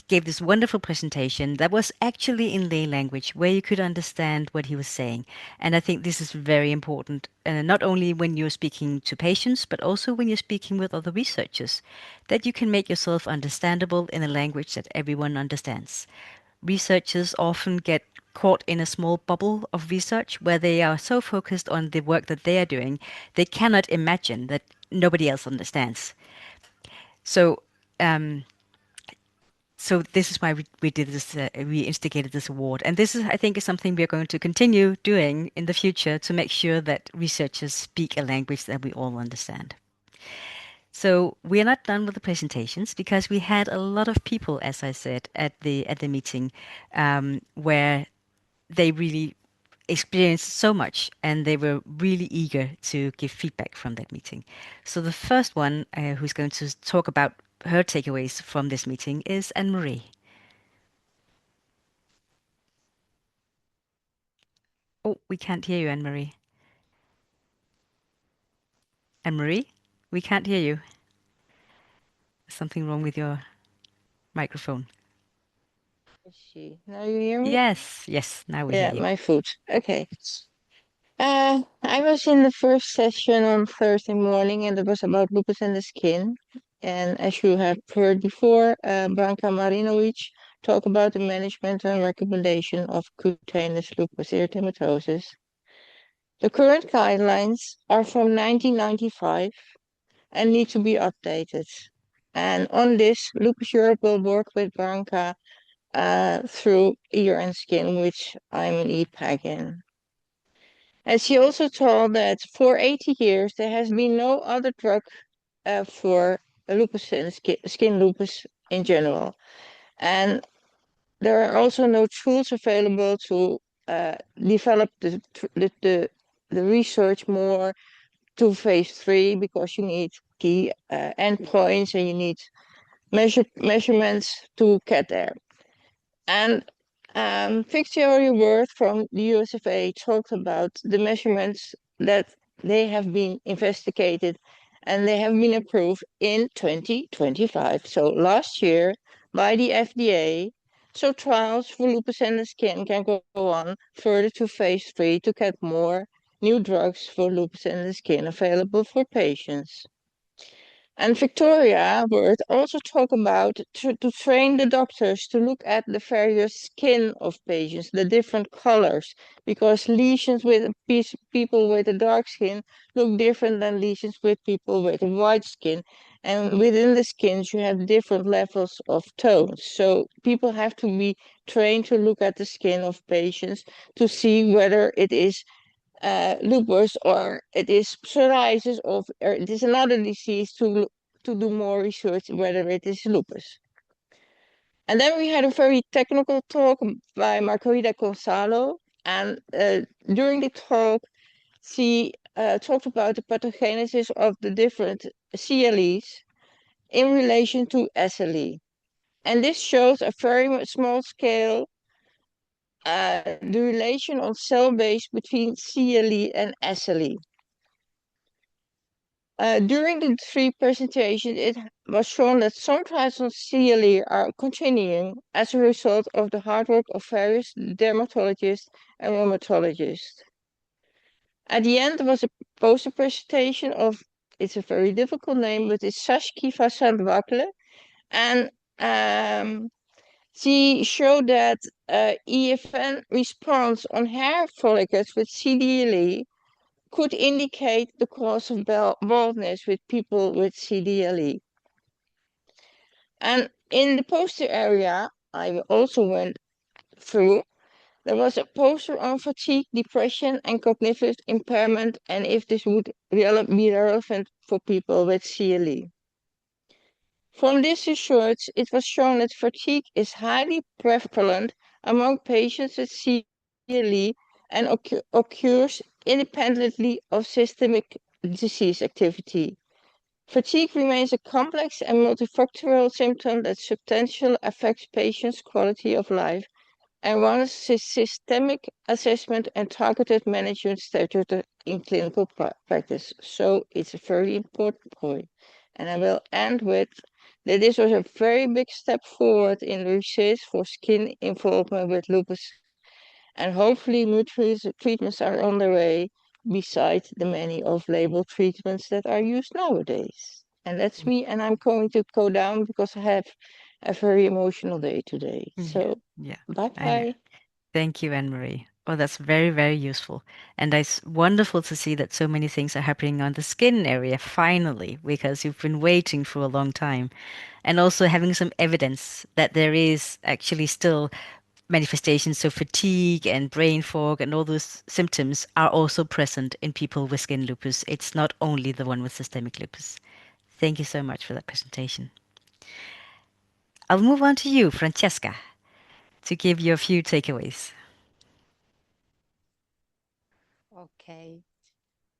gave this wonderful presentation that was actually in lay language where you could understand what he was saying. And I think this is very important, not only when you're speaking to patients, but also when you're speaking with other researchers, that you can make yourself understandable in a language that everyone understands. Researchers often get caught in a small bubble of research where they are so focused on the work that they are doing, they cannot imagine that nobody else understands. So, so this is why we did this. We instigated this award, and this is, I think, is something we are going to continue doing in the future to make sure that researchers speak a language that we all understand. So we are not done with the presentations because we had a lot of people, as I said, at the meeting, where they really experienced so much and they were really eager to give feedback from that meeting. So the first one who's going to talk about her takeaways from this meeting is Anne-Marie. Oh, we can't hear you, Anne-Marie. Anne-Marie, we can't hear you. Something wrong with your microphone. Now you hear me? Yes, now we hear you. My foot. Okay. I was in the first session on Thursday morning, and it was about lupus and the skin. And as you have heard before, Branka Marinovic talked about the management and recommendation of cutaneous lupus erythematosus. The current guidelines are from 1995 and need to be updated. And on this, Lupus Europe will work with Branka through ear and skin, which I'm an EPAG in. And she also told that for 80 years, there has been no other drug for lupus and skin lupus in general. And there are also no tools available to develop the research more to phase 3 because you need key endpoints and you need measurements to get there. And Victoria Worth from the USFA talked about the measurements that they have been investigated and they have been approved in 2025. So last year by the FDA. So trials for lupus and the skin can go on further to phase 3 to get more new drugs for lupus and the skin available for patients. And Victoria Worth also talked about to train the doctors to look at the various skin of patients, the different colors, because lesions with people with a dark skin look different than lesions with people with a white skin. And within the skins, you have different levels of tones. So people have to be trained to look at the skin of patients to see whether it is lupus or it is psoriasis or it is another disease to do more research whether it is lupus. And then we had a very technical talk by Margarita Gonzalo, and during the talk she talked about the pathogenesis of the different CLEs in relation to SLE. And this shows a very small scale the relation on cell base between CLE and SLE. During the 3 presentations, it was shown that some trials on CLE are continuing as a result of the hard work of various dermatologists and rheumatologists. At the end, there was a poster presentation of, it's a very difficult name, but it's Sashkiva Sandwakle. And she showed that EFN response on hair follicles with CDLE could indicate the cause of baldness with people with CDLE. And in the poster area, I also went through, There was a poster on fatigue, depression, and cognitive impairment, and if this would be relevant for people with CLE. From this research, it was shown that fatigue is highly prevalent among patients with CLE and occurs independently of systemic disease activity. Fatigue remains a complex and multifactorial symptom that substantially affects patients' quality of life and warrants systemic assessment and targeted management strategy in clinical practice. So it's a very important point. And I will end with that this was a very big step forward in research for skin involvement with lupus. And hopefully new treatments are on the way besides the many off-label treatments that are used nowadays. And that's me, and I'm going to go down because I have a very emotional day today. So Yeah, I know. bye-bye. Thank you, Anne-Marie. Oh, that's very, very useful. And it's wonderful to see that so many things are happening on the skin area finally, because you've been waiting for a long time. And also having some evidence that there is actually still manifestations of fatigue and brain fog and all those symptoms are also present in people with skin lupus. It's not only the one with systemic lupus. Thank you so much for that presentation. I'll move on to you, Francesca, to give you a few takeaways. Okay.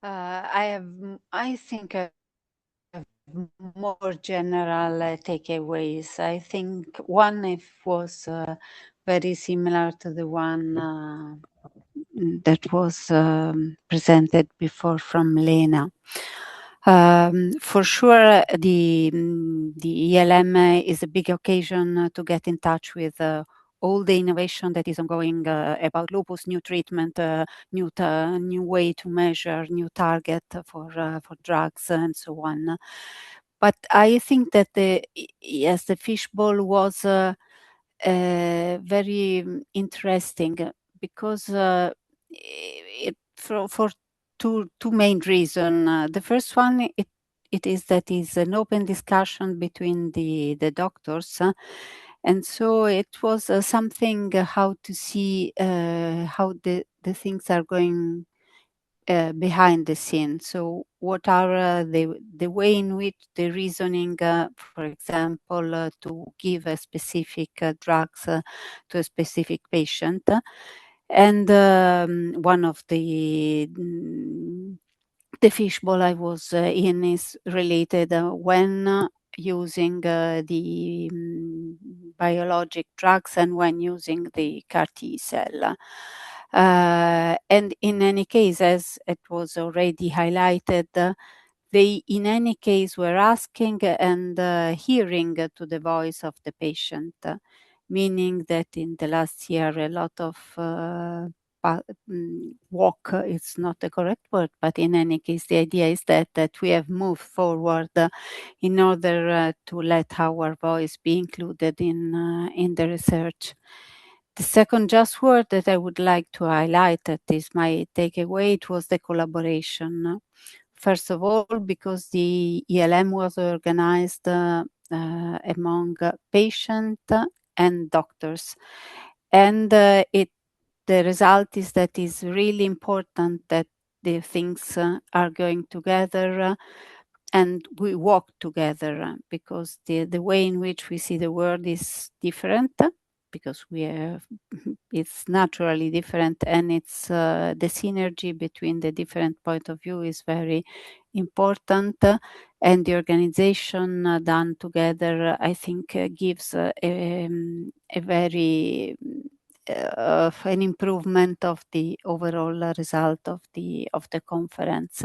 I think I have more general takeaways. I think one was very similar to the one that was presented before from Lena. For sure, the ELM is a big occasion to get in touch with all the innovation that is ongoing about lupus, new treatment, new way to measure, new target for drugs, and so on. But I think that the fishbowl was very interesting because for two main reasons. The first one, it is that is an open discussion between the doctors. And so it was something how to see how the things are going behind the scenes. So what are the way in which the reasoning, for example, to give a specific drugs to a specific patient. And one of the fishbowl I was in is related when using the biologic drugs and when using the CAR T cell. And in any case, as it was already highlighted, they in any case were asking and hearing to the voice of the patient, meaning that in the last year a lot of walk is not the correct word, but in any case, the idea is that we have moved forward in order to let our voice be included in the research. The second just word that I would like to highlight, that is my takeaway, it was the collaboration. First of all, because the ELM was organized among patients and doctors. And the result is that it's really important that the things are going together and we walk together, because the way in which we see the world is different, because it's naturally different, and it's the synergy between the different point of view is very important, and the organization done together, I think, gives a very an improvement of the overall result of the conference.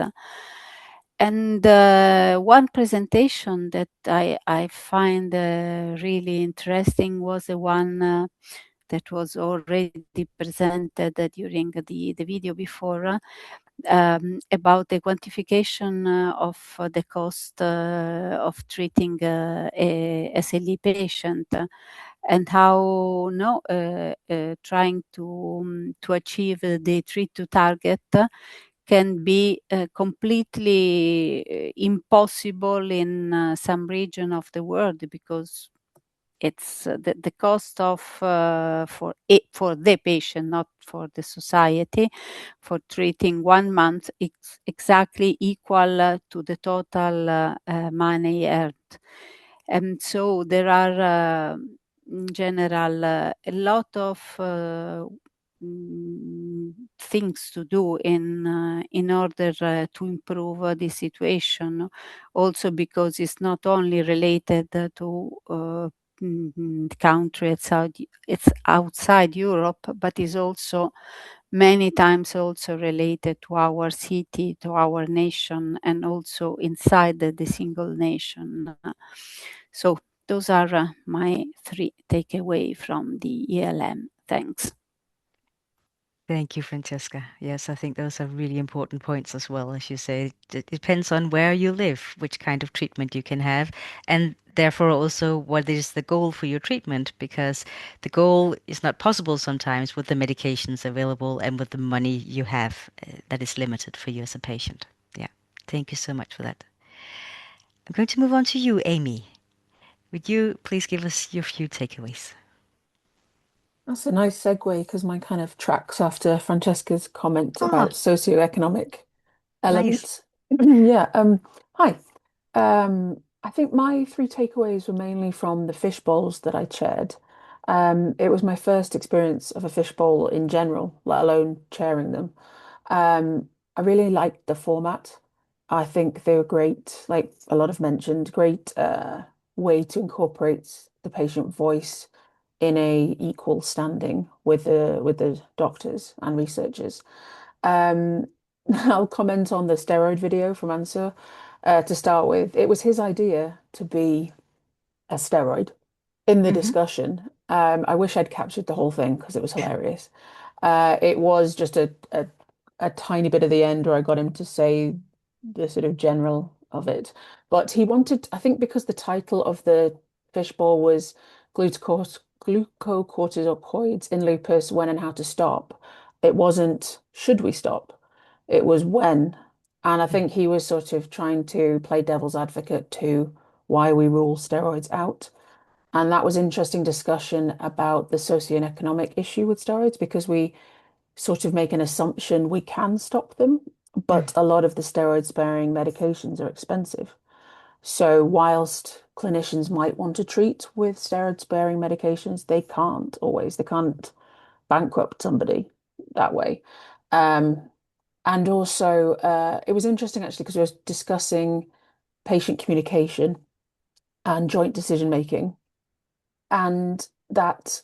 And one presentation that I find really interesting was the one that was already presented during the video before, about the quantification of the cost of treating a SLE patient, and how trying to achieve the treat to target can be completely impossible in some region of the world, because it's the cost of for the patient, not for the society, for treating 1 month, it's exactly equal to the total money earned. And so there are in general a lot of things to do in order to improve the situation. Also because it's not only related to country it's outside Europe, but is also many times also related to our city, to our nation, and also inside the single nation. So those are my 3 takeaway from the ELM. Thanks. Thank you, Francesca. Yes, I think those are really important points as well. As you say, it depends on where you live, which kind of treatment you can have, and therefore also what is the goal for your treatment, because the goal is not possible sometimes with the medications available and with the money you have that is limited for you as a patient. Yeah, thank you so much for that. I'm going to move on to you, Amy. Would you please give us your few takeaways? That's a nice segue because mine kind of tracks after Francesca's comment about socioeconomic elements. Yeah. Hi. I think my 3 takeaways were mainly from the fish bowls that I chaired. It was my first experience of a fish bowl in general, let alone chairing them. I really liked the format. I think they were great, like a lot have mentioned, great way to incorporate the patient voice in a equal standing with the doctors and researchers. I'll comment on the steroid video from Ansur to start with. It was his idea to be a steroid in the discussion. I wish I'd captured the whole thing because it was hilarious. It was just a tiny bit at the end where I got him to say the sort of general of it. But he wanted, I think because the title of the fishbowl was glucocorticoids in lupus, when and how to stop. It wasn't should we stop? It was when. And I think he was sort of trying to play devil's advocate to why we rule steroids out. And that was interesting discussion about the socioeconomic issue with steroids because we sort of make an assumption we can stop them, but a lot of the steroid-sparing medications are expensive. So whilst clinicians might want to treat with steroid-sparing medications, they can't always. They can't bankrupt somebody that way. And also, it was interesting actually because we were discussing patient communication and joint decision making, and that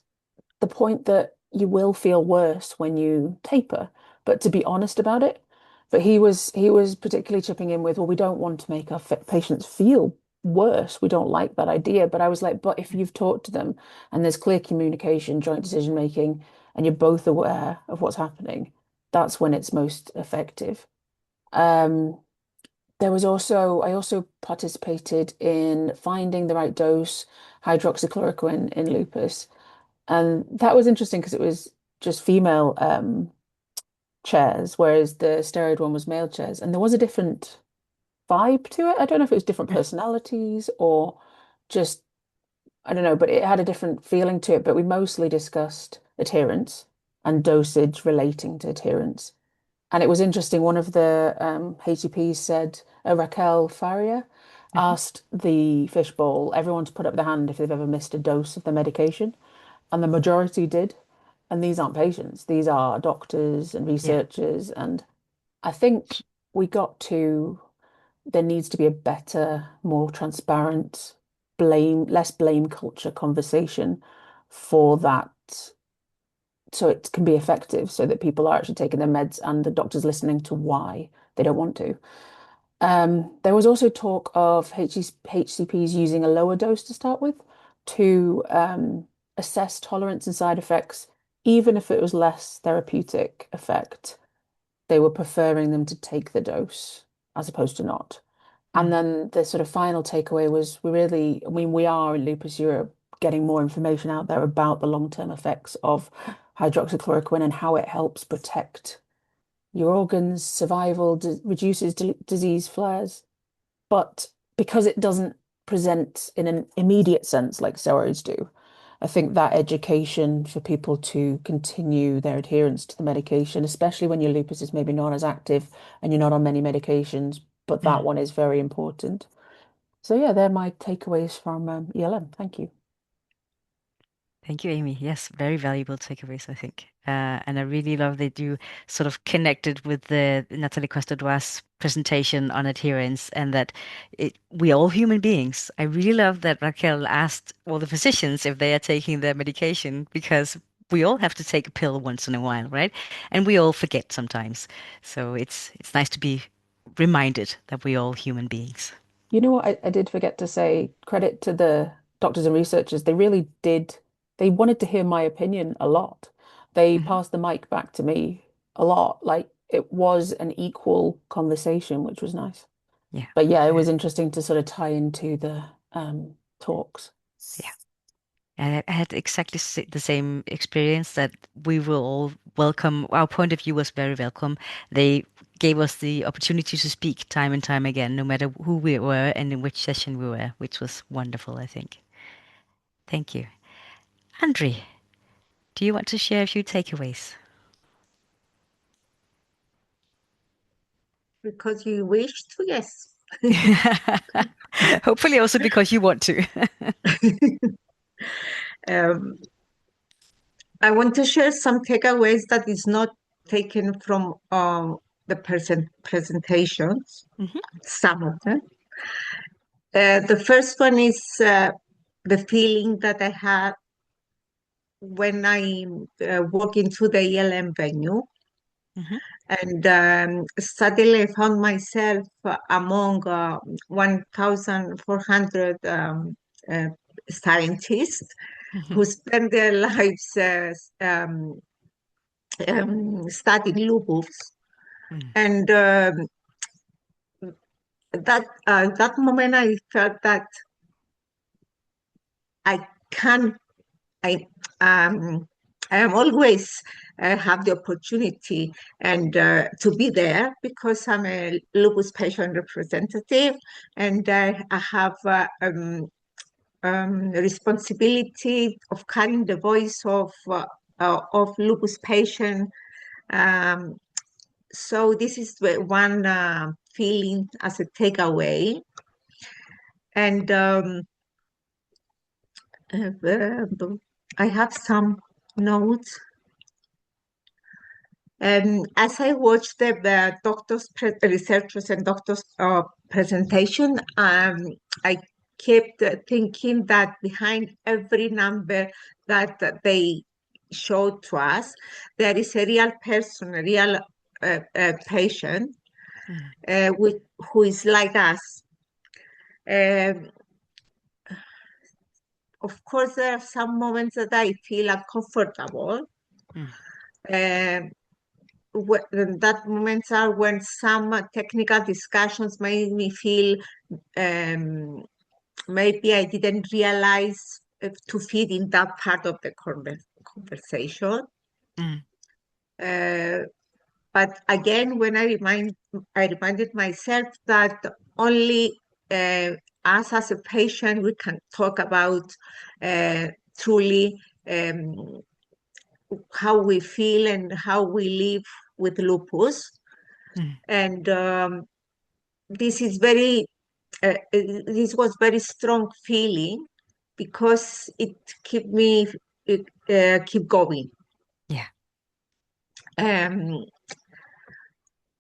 the point that you will feel worse when you taper, but to be honest about it. But he was particularly chipping in with, well, we don't want to make our patients feel worse. We don't like that idea. But I was like, but if you've talked to them and there's clear communication, joint decision making, and you're both aware of what's happening, that's when it's most effective. There was also, I also participated in finding the right dose, hydroxychloroquine in lupus. And that was interesting because it was just female chairs, whereas the steroid one was male chairs. And there was a different vibe to it. I don't know if it was different personalities or just, I don't know, but it had a different feeling to it. But we mostly discussed adherence and dosage relating to adherence. And it was interesting. One of the HCPs said, Raquel Faria asked the fishbowl, everyone to put up their hand if they've ever missed a dose of the medication. And the majority did. And these aren't patients. These are doctors and researchers. Yeah. And I think there needs to be a better, more transparent, less blame culture conversation for that, so it can be effective, so that people are actually taking their meds and the doctor's listening to why they don't want to. There was also talk of HCPs using a lower dose to start with to assess tolerance and side effects, even if it was less therapeutic effect. They were preferring them to take the dose as opposed to not. And then the sort of final takeaway was we are in Lupus Europe getting more information out there about the long-term effects of hydroxychloroquine and how it helps protect your organs, survival, reduces disease flares. But because it doesn't present in an immediate sense like steroids do. I think that education for people to continue their adherence to the medication, especially when your lupus is maybe not as active and you're not on many medications, but that one is very important. So yeah, they're my takeaways from ELM. Thank you. Thank you, Amy. Yes, very valuable takeaways, I think. And I really love that you sort of connected with the Nathalie Costa-Dois presentation on adherence and that we're all human beings. I really love that Raquel asked all the physicians if they are taking their medication because we all have to take a pill once in a while, right? And we all forget sometimes. So it's nice to be reminded that we're all human beings. You know what I did forget to say, credit to the doctors and researchers, they really did, they wanted to hear my opinion a lot. They passed the mic back to me a lot. Like it was an equal conversation, which was nice. Yeah. But yeah, it was interesting to sort of tie into the talks. Yeah. And I had exactly the same experience that we were all welcome. Our point of view was very welcome. They gave us the opportunity to speak time and time again, no matter who we were and in which session we were, which was wonderful, I think. Thank you. Andre, do you want to share a few takeaways? Because you wish to, yes. Hopefully also because you want to. I want to share some takeaways that is not taken from the presentations, some of them. The first one is the feeling that I had when I walk into the ELM venue. And suddenly I found myself among 1,400 scientists who spend their lives studying lupus. And that moment I felt that I am always have the opportunity and to be there because I'm a lupus patient representative and I have responsibility of carrying the voice of lupus patient. So this is one feeling as a takeaway. And I have some notes. As I watched the doctors, researchers and doctors' presentation, I kept thinking that behind every number that they showed to us, there is a real person, a real patient who is like us. Of course, there are some moments that I feel uncomfortable. That moments are when some technical discussions made me feel maybe I didn't realize to fit in that part of the conversation. But again, when I reminded myself that only us as a patient, we can talk about truly how we feel and how we live with lupus. And this is this was very strong feeling because it keep me keep going. Yeah.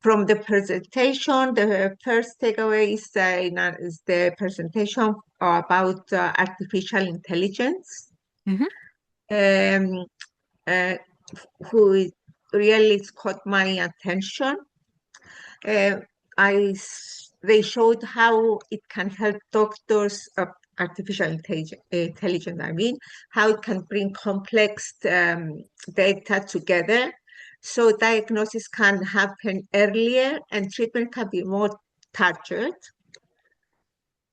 From the presentation, the first takeaway is the presentation about artificial intelligence, who really caught my attention. They showed how it can help doctors, artificial intelligence, I mean, how it can bring complex data together so diagnosis can happen earlier and treatment can be more targeted.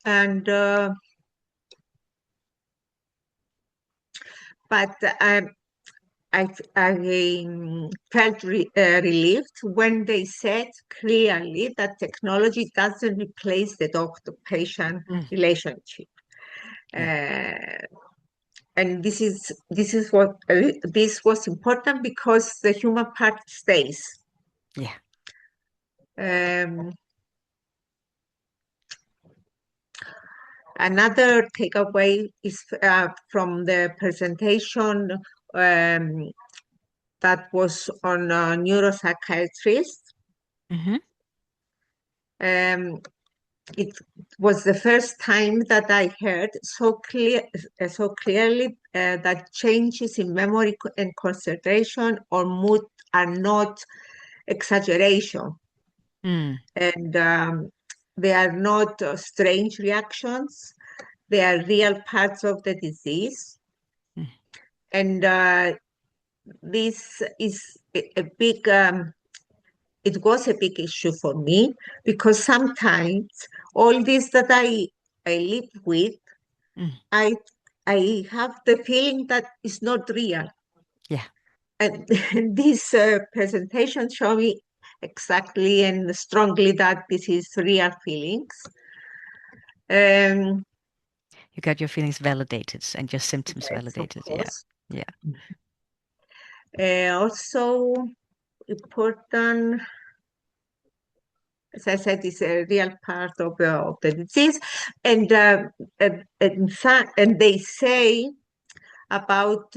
And but felt relieved when they said clearly that technology doesn't replace the doctor-patient relationship. And this was important because the human part stays. Yeah. Another takeaway is from the presentation that was on neuropsychiatrist. It was the first time that I heard so clearly that changes in memory and concentration or mood are not exaggeration. And they are not strange reactions. They are real parts of the disease. And this is a big, it was a big issue for me because sometimes all this that I live with, I have the feeling that it's not real. Yeah. And this presentation showed me exactly and strongly that this is real feelings. You got your feelings validated and your symptoms validated. Yeah. Also important, as I said, is a real part of the disease. And they say about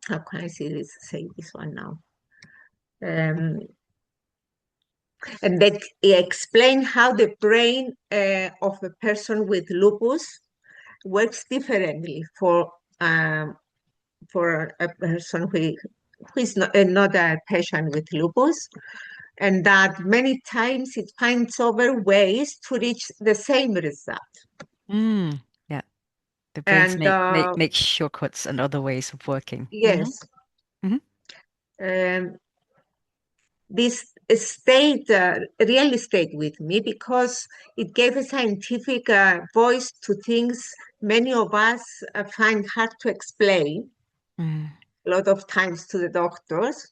how can I say this one now? And they explain how the brain of a person with lupus works differently for a person who is not a patient with lupus, and that many times it finds other ways to reach the same result. Yeah. The brains make shortcuts and other ways of working. Yes. This really stayed with me because it gave a scientific voice to things many of us find hard to explain a lot of times to the doctors.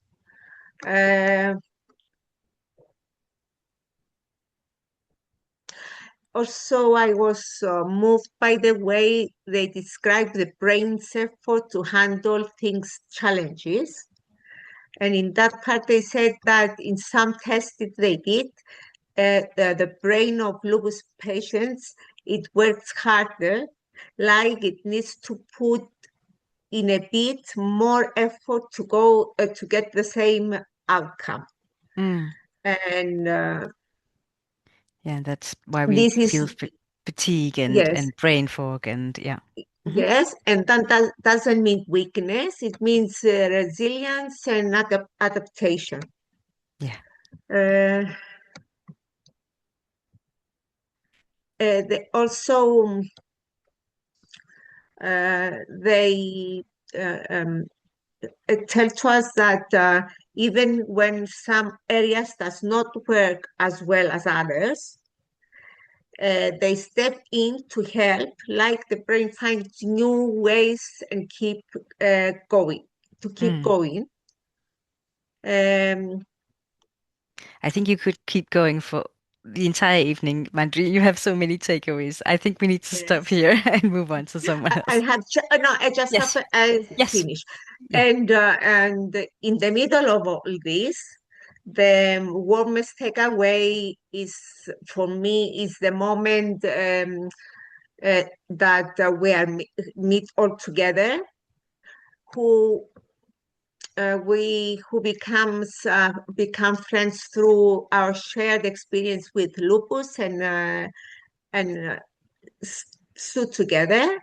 Also, I was moved by the way they describe the brain's effort to handle things, challenges. And in that part, they said that in some tests that they did, the brain of lupus patients, it works harder, like it needs to put in a bit more effort to go to get the same outcome. And yeah, that's why we feel fatigue and brain fog and yeah. Yes, and that doesn't mean weakness. It means resilience and adaptation. Yeah. They also they tell to us that even when some areas does not work as well as others, they step in to help, like the brain finds new ways and keep going. I think you could keep going for the entire evening, Mandri. You have so many takeaways. I think we need to stop here and move on to someone else. I just have finished. Yeah. And in the middle of all this, the warmest takeaway is for me is the moment that we are meet all together, who become friends through our shared experience with lupus and stood together.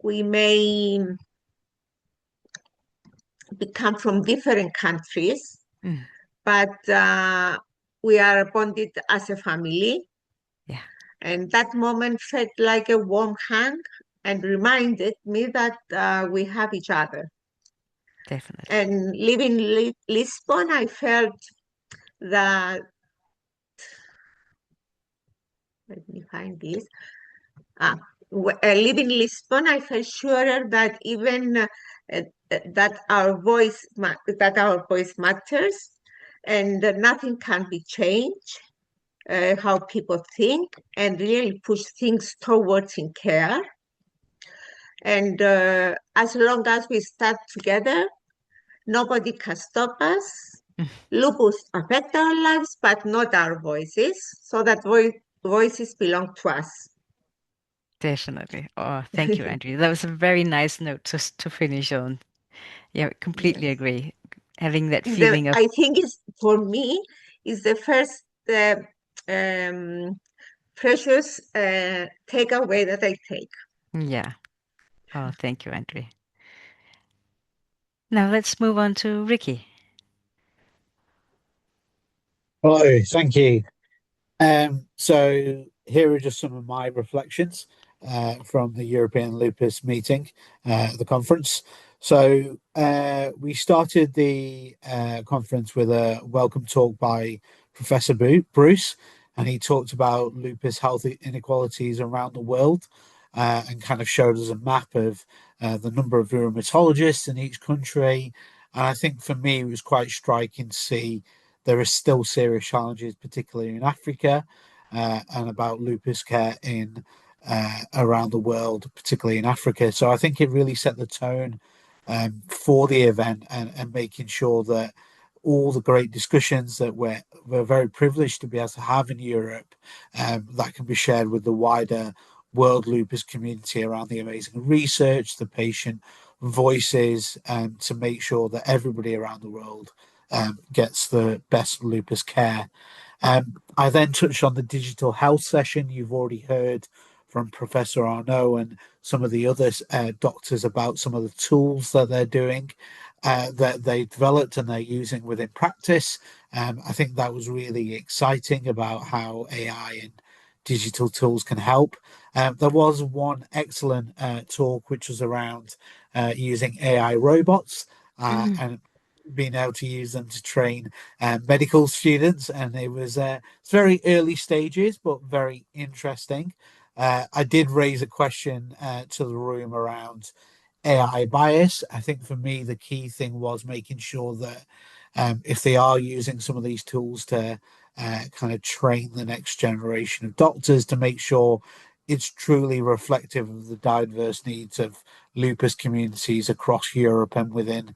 We may become from different countries, but we are bonded as a family. Yeah. And that moment felt like a warm hug and reminded me that we have each other. Definitely. And living in Lisbon, I felt that, let me find this. live in Lisbon, I felt sure that even that our voice matters, and that nothing can be changed. How people think and really push things towards in care. And as long as we start together, nobody can stop us. Lupus affect our lives, but not our voices. So that voices belong to us. Definitely. Oh, thank you, Andrea. That was a very nice note to finish on. Yeah, completely agree. Having that feeling of I think it's for me is the first um, precious takeaway that I take. yeah. Oh, thank you, Andrea. Now let's move on to Ricky. Hello, thank you. So here are just some of my reflections from the European Lupus Meeting, the conference. So we started the conference with a welcome talk by Professor Bruce, and he talked about lupus health inequalities around the world and kind of showed us a map of the number of rheumatologists in each country. And I think for me, it was quite striking to see there are still serious challenges, particularly in Africa, and about lupus care in around the world, particularly in Africa. So I think it really set the tone for the event and making sure that all the great discussions that we're very privileged to be able to have in Europe that can be shared with the wider world lupus community around the amazing research, the patient voices, to make sure that everybody around the world gets the best lupus care. I then touched on the digital health session. You've already heard from Professor Arnaud and some of the other doctors about some of the tools that they're doing, that they developed and they're using within practice. I think that was really exciting about how AI and digital tools can help. There was one excellent talk which was around using AI robots and being able to use them to train medical students, and it was it's very early stages but very interesting. I did raise a question to the room around AI bias. I think for me the key thing was making sure that if they are using some of these tools to kind of train the next generation of doctors, to make sure it's truly reflective of the diverse needs of lupus communities across Europe and within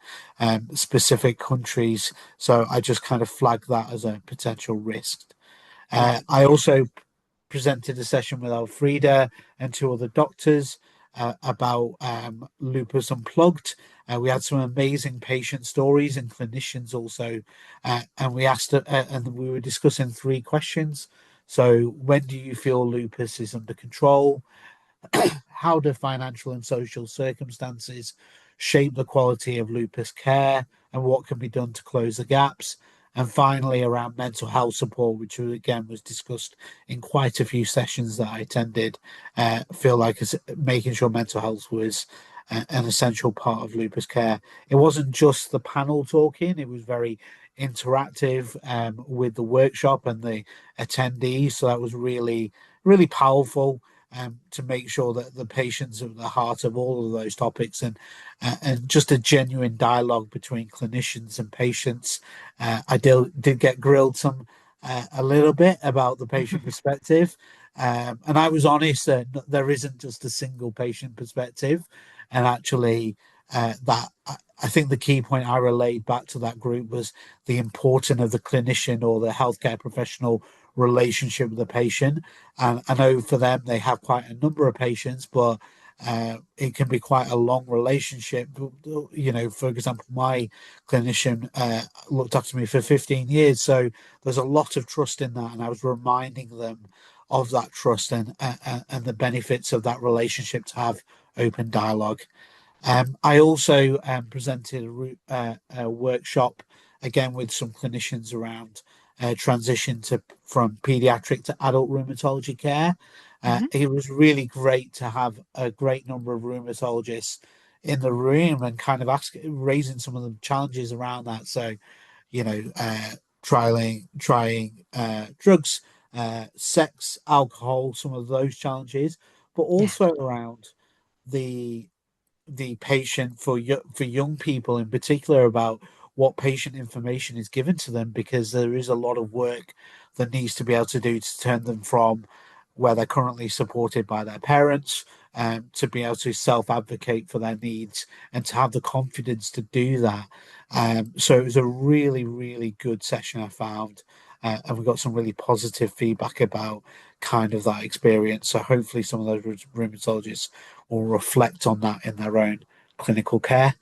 specific countries. So I just kind of flagged that as a potential risk. I also presented a session with Elfrida and two other doctors about Lupus Unplugged. We had some amazing patient stories and clinicians also, and we asked, and we were discussing three questions. So, when do you feel lupus is under control? How do financial and social circumstances shape the quality of lupus care, and what can be done to close the gaps? And finally, around mental health support, which again was discussed in quite a few sessions that I attended, feel like making sure mental health was an essential part of lupus care. It wasn't just the panel talking, it was very interactive with the workshop and the attendees. So that was really, really powerful. To make sure that the patients are at the heart of all of those topics, and just a genuine dialogue between clinicians and patients. I did get grilled a little bit about the patient perspective, and I was honest that there isn't just a single patient perspective, and actually that I think the key point I relayed back to that group was the importance of the clinician or the healthcare professional relationship with the patient. And I know for them, they have quite a number of patients, but it can be quite a long relationship. You know, for example, my clinician looked after me for 15 years. So there's a lot of trust in that. And I was reminding them of that trust and the benefits of that relationship to have open dialogue. I also presented a workshop again with some clinicians around transition from pediatric to adult rheumatology care. It was really great to have a great number of rheumatologists in the room and kind of raising some of the challenges around that. So, you know, trying drugs, sex, alcohol, some of those challenges, but also around the patient for young people in particular, about what patient information is given to them, because there is a lot of work that needs to be able to do to turn them from where they're currently supported by their parents to be able to self-advocate for their needs and to have the confidence to do that. So it was a really, really good session, I found. And we got some really positive feedback about kind of that experience. So hopefully some of those rheumatologists will reflect on that in their own clinical care.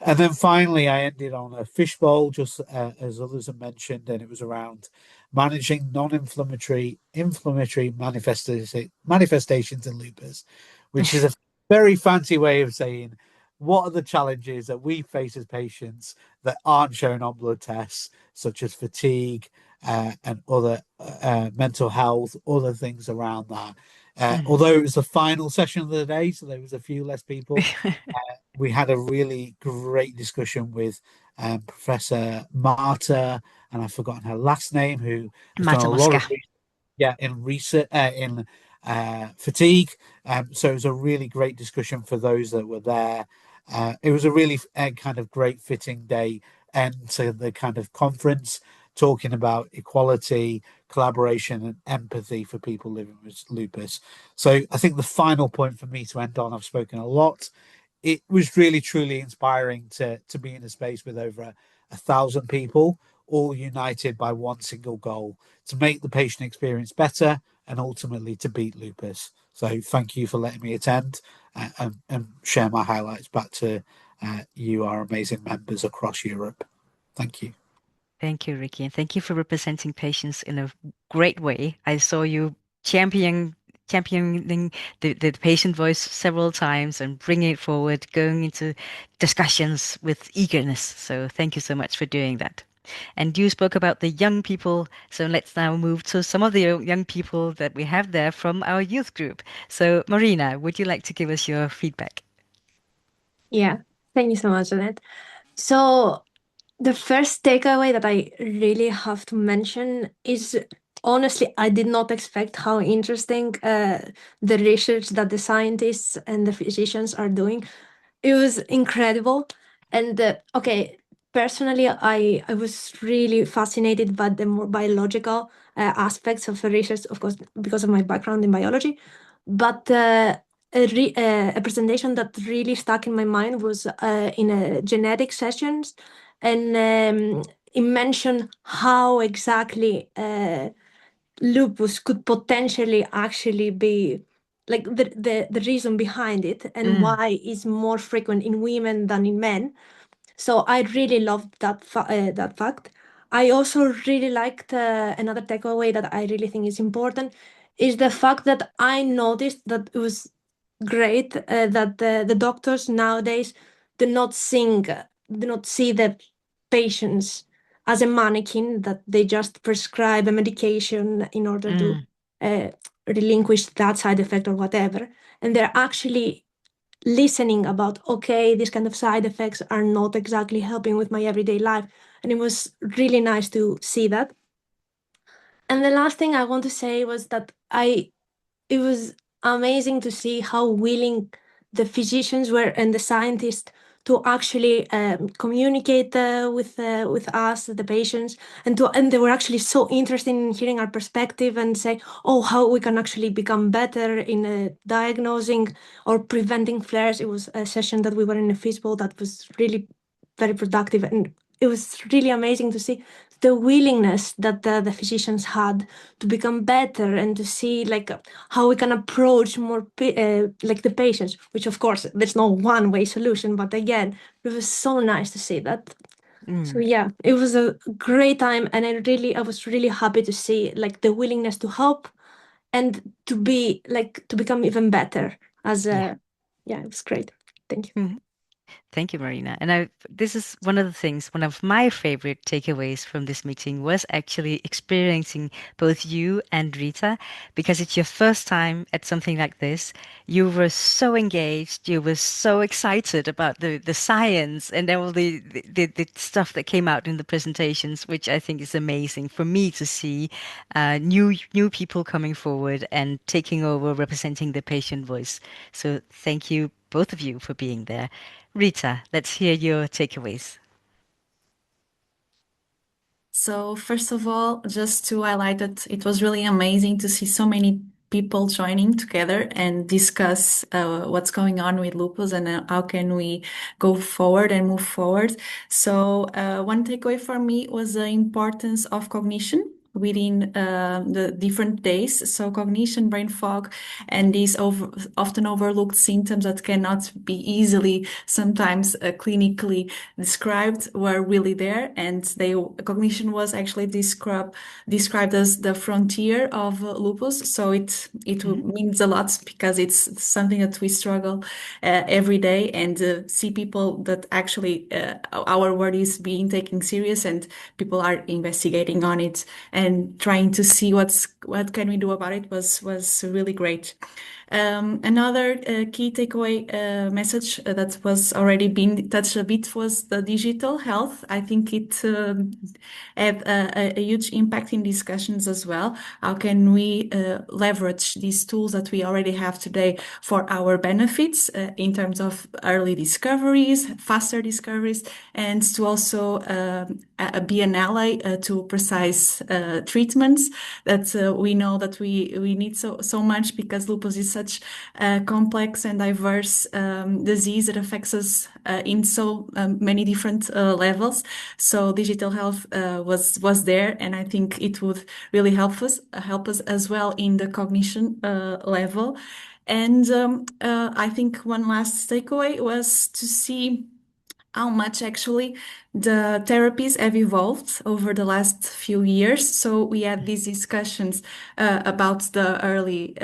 And then finally, I ended on a fishbowl, just as others have mentioned, and it was around managing non-inflammatory manifestations in lupus, which is a very fancy way of saying what are the challenges that we face as patients that aren't shown on blood tests, such as fatigue and other mental health, other things around that. Although it was the final session of the day, so there was a few less people, we had a really great discussion with Professor Marta, and I've forgotten her last name, who has done a lot of in research in fatigue. So it was a really great discussion for those that were there. It was a really kind of great fitting day and to the kind of conference, talking about equality, collaboration, and empathy for people living with lupus. So I think the final point for me to end on, I've spoken a lot. It was really, truly inspiring to be in a space with over 1,000 people, all united by one single goal: to make the patient experience better and ultimately to beat lupus. So thank you for letting me attend and share my highlights back to you, our amazing members across Europe. Thank you. Thank you, Ricky, and thank you for representing patients in a great way. I saw you championing the patient voice several times and bringing it forward, going into discussions with eagerness. So thank you so much for doing that. And you spoke about the young people. So let's now move to some of the young people that we have there from our youth group. So Marina, would you like to give us your feedback? Yeah, thank you so much, Jeanette. So the first takeaway that I really have to mention is, honestly, I did not expect how interesting the research that the scientists and the physicians are doing. It was incredible. And okay, personally, I was really fascinated by the more biological aspects of the research, of course, because of my background in biology. But a presentation that really stuck in my mind was in a genetic sessions, and it mentioned how exactly lupus could potentially actually be like the reason behind it and why it's more frequent in women than in men. So I really loved that that fact. I also really liked another takeaway that I really think is important is the fact that I noticed that it was great that the doctors nowadays do not see the patients as a mannequin, that they just prescribe a medication in order to relinquish that side effect or whatever. And they're actually listening about, okay, these kind of side effects are not exactly helping with my everyday life. And it was really nice to see that. And the last thing I want to say was that it was amazing to see how willing the physicians were and the scientists to actually communicate with us, the patients, and they were actually so interested in hearing our perspective and say, oh, how we can actually become better in diagnosing or preventing flares. It was a session that we were in a fishbowl that was really very productive, and it was really amazing to see the willingness that the physicians had to become better and to see like how we can approach more like the patients, which of course there's no one way solution, but again, it was so nice to see that. So yeah, it was a great time, and I was really happy to see like the willingness to help and to be like to become even better as a yeah, it was great. Thank you. Thank you, Marina. And this is one of the things, one of my favorite takeaways from this meeting was actually experiencing both you and Rita, because it's your first time at something like this. You were so engaged, you were so excited about the science and all the stuff that came out in the presentations, which I think is amazing for me to see new people coming forward and taking over, representing the patient voice. So thank you, both of you, for being there. Rita, let's hear your takeaways. So first of all, just to highlight that it was really amazing to see so many people joining together and discuss what's going on with lupus and how can we go forward and move forward. So one takeaway for me was the importance of cognition within the different days. So cognition, brain fog, and these often overlooked symptoms that cannot be easily sometimes clinically described were really there. And cognition was actually described as the frontier of lupus. So it means a lot because it's something that we struggle every day, and see people that actually our word is being taken serious and people are investigating on it and trying to see what can we do about it was really great. Another key takeaway message that was already been touched a bit was the digital health. I think it had a huge impact in discussions as well. How can we leverage these tools that we already have today for our benefits in terms of early discoveries, faster discoveries, and to also be an ally to precise treatments that we know that we need so much, because lupus is such a complex and diverse disease that affects us in so many different levels. So digital health was there, and I think it would really help us as well in the cognition level. And I think one last takeaway was to see how much actually the therapies have evolved over the last few years. So we had these discussions about the early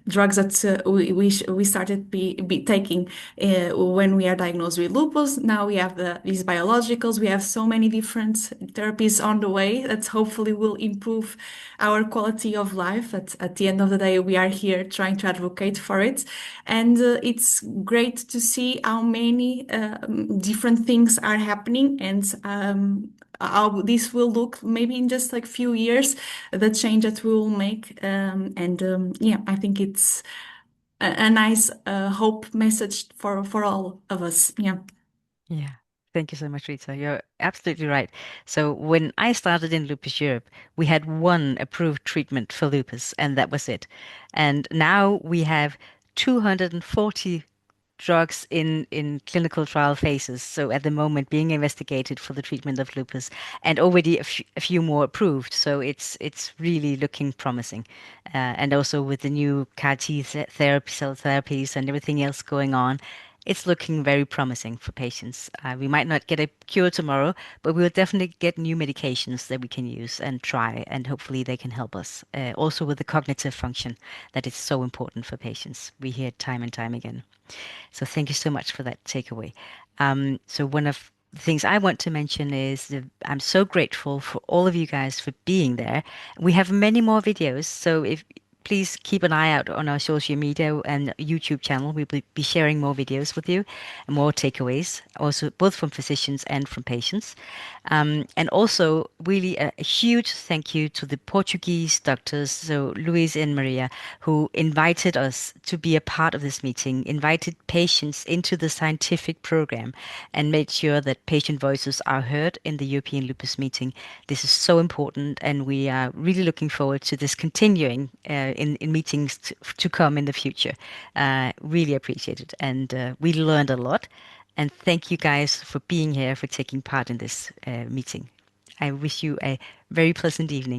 drugs that we started be taking when we are diagnosed with lupus. Now we have these biologicals. We have so many different therapies on the way that hopefully will improve our quality of life. At the end of the day, we are here trying to advocate for it. And it's great to see how many different things are happening, and how this will look maybe in just like few years, the change that we will make. Yeah, I think it's a nice hope message for all of us. Yeah. Yeah. Thank you so much, Rita. You're absolutely right. So when I started in Lupus Europe, we had one approved treatment for lupus, and that was it. And now we have 240 drugs in clinical trial phases. So at the moment being investigated for the treatment of lupus, and already a few more approved. So it's really looking promising. And also with the new CAR T therapy, cell therapies and everything else going on, it's looking very promising for patients. We might not get a cure tomorrow, but we'll definitely get new medications that we can use and try, and hopefully they can help us. Also with the cognitive function that is so important for patients. We hear it time and time again. So thank you so much for that takeaway. So one of the things I want to mention is I'm so grateful for all of you guys for being there. We have many more videos, so please keep an eye out on our social media and YouTube channel. We will be sharing more videos with you and more takeaways, also both from physicians and from patients. And also really a huge thank you to the Portuguese doctors, so Luis and Maria, who invited us to be a part of this meeting, invited patients into the scientific program, and made sure that patient voices are heard in the European Lupus Meeting. This is so important, and we are really looking forward to this continuing in meetings to come in the future. Really appreciate it, and we learned a lot. And thank you guys for being here, for taking part in this meeting. I wish you a very pleasant evening.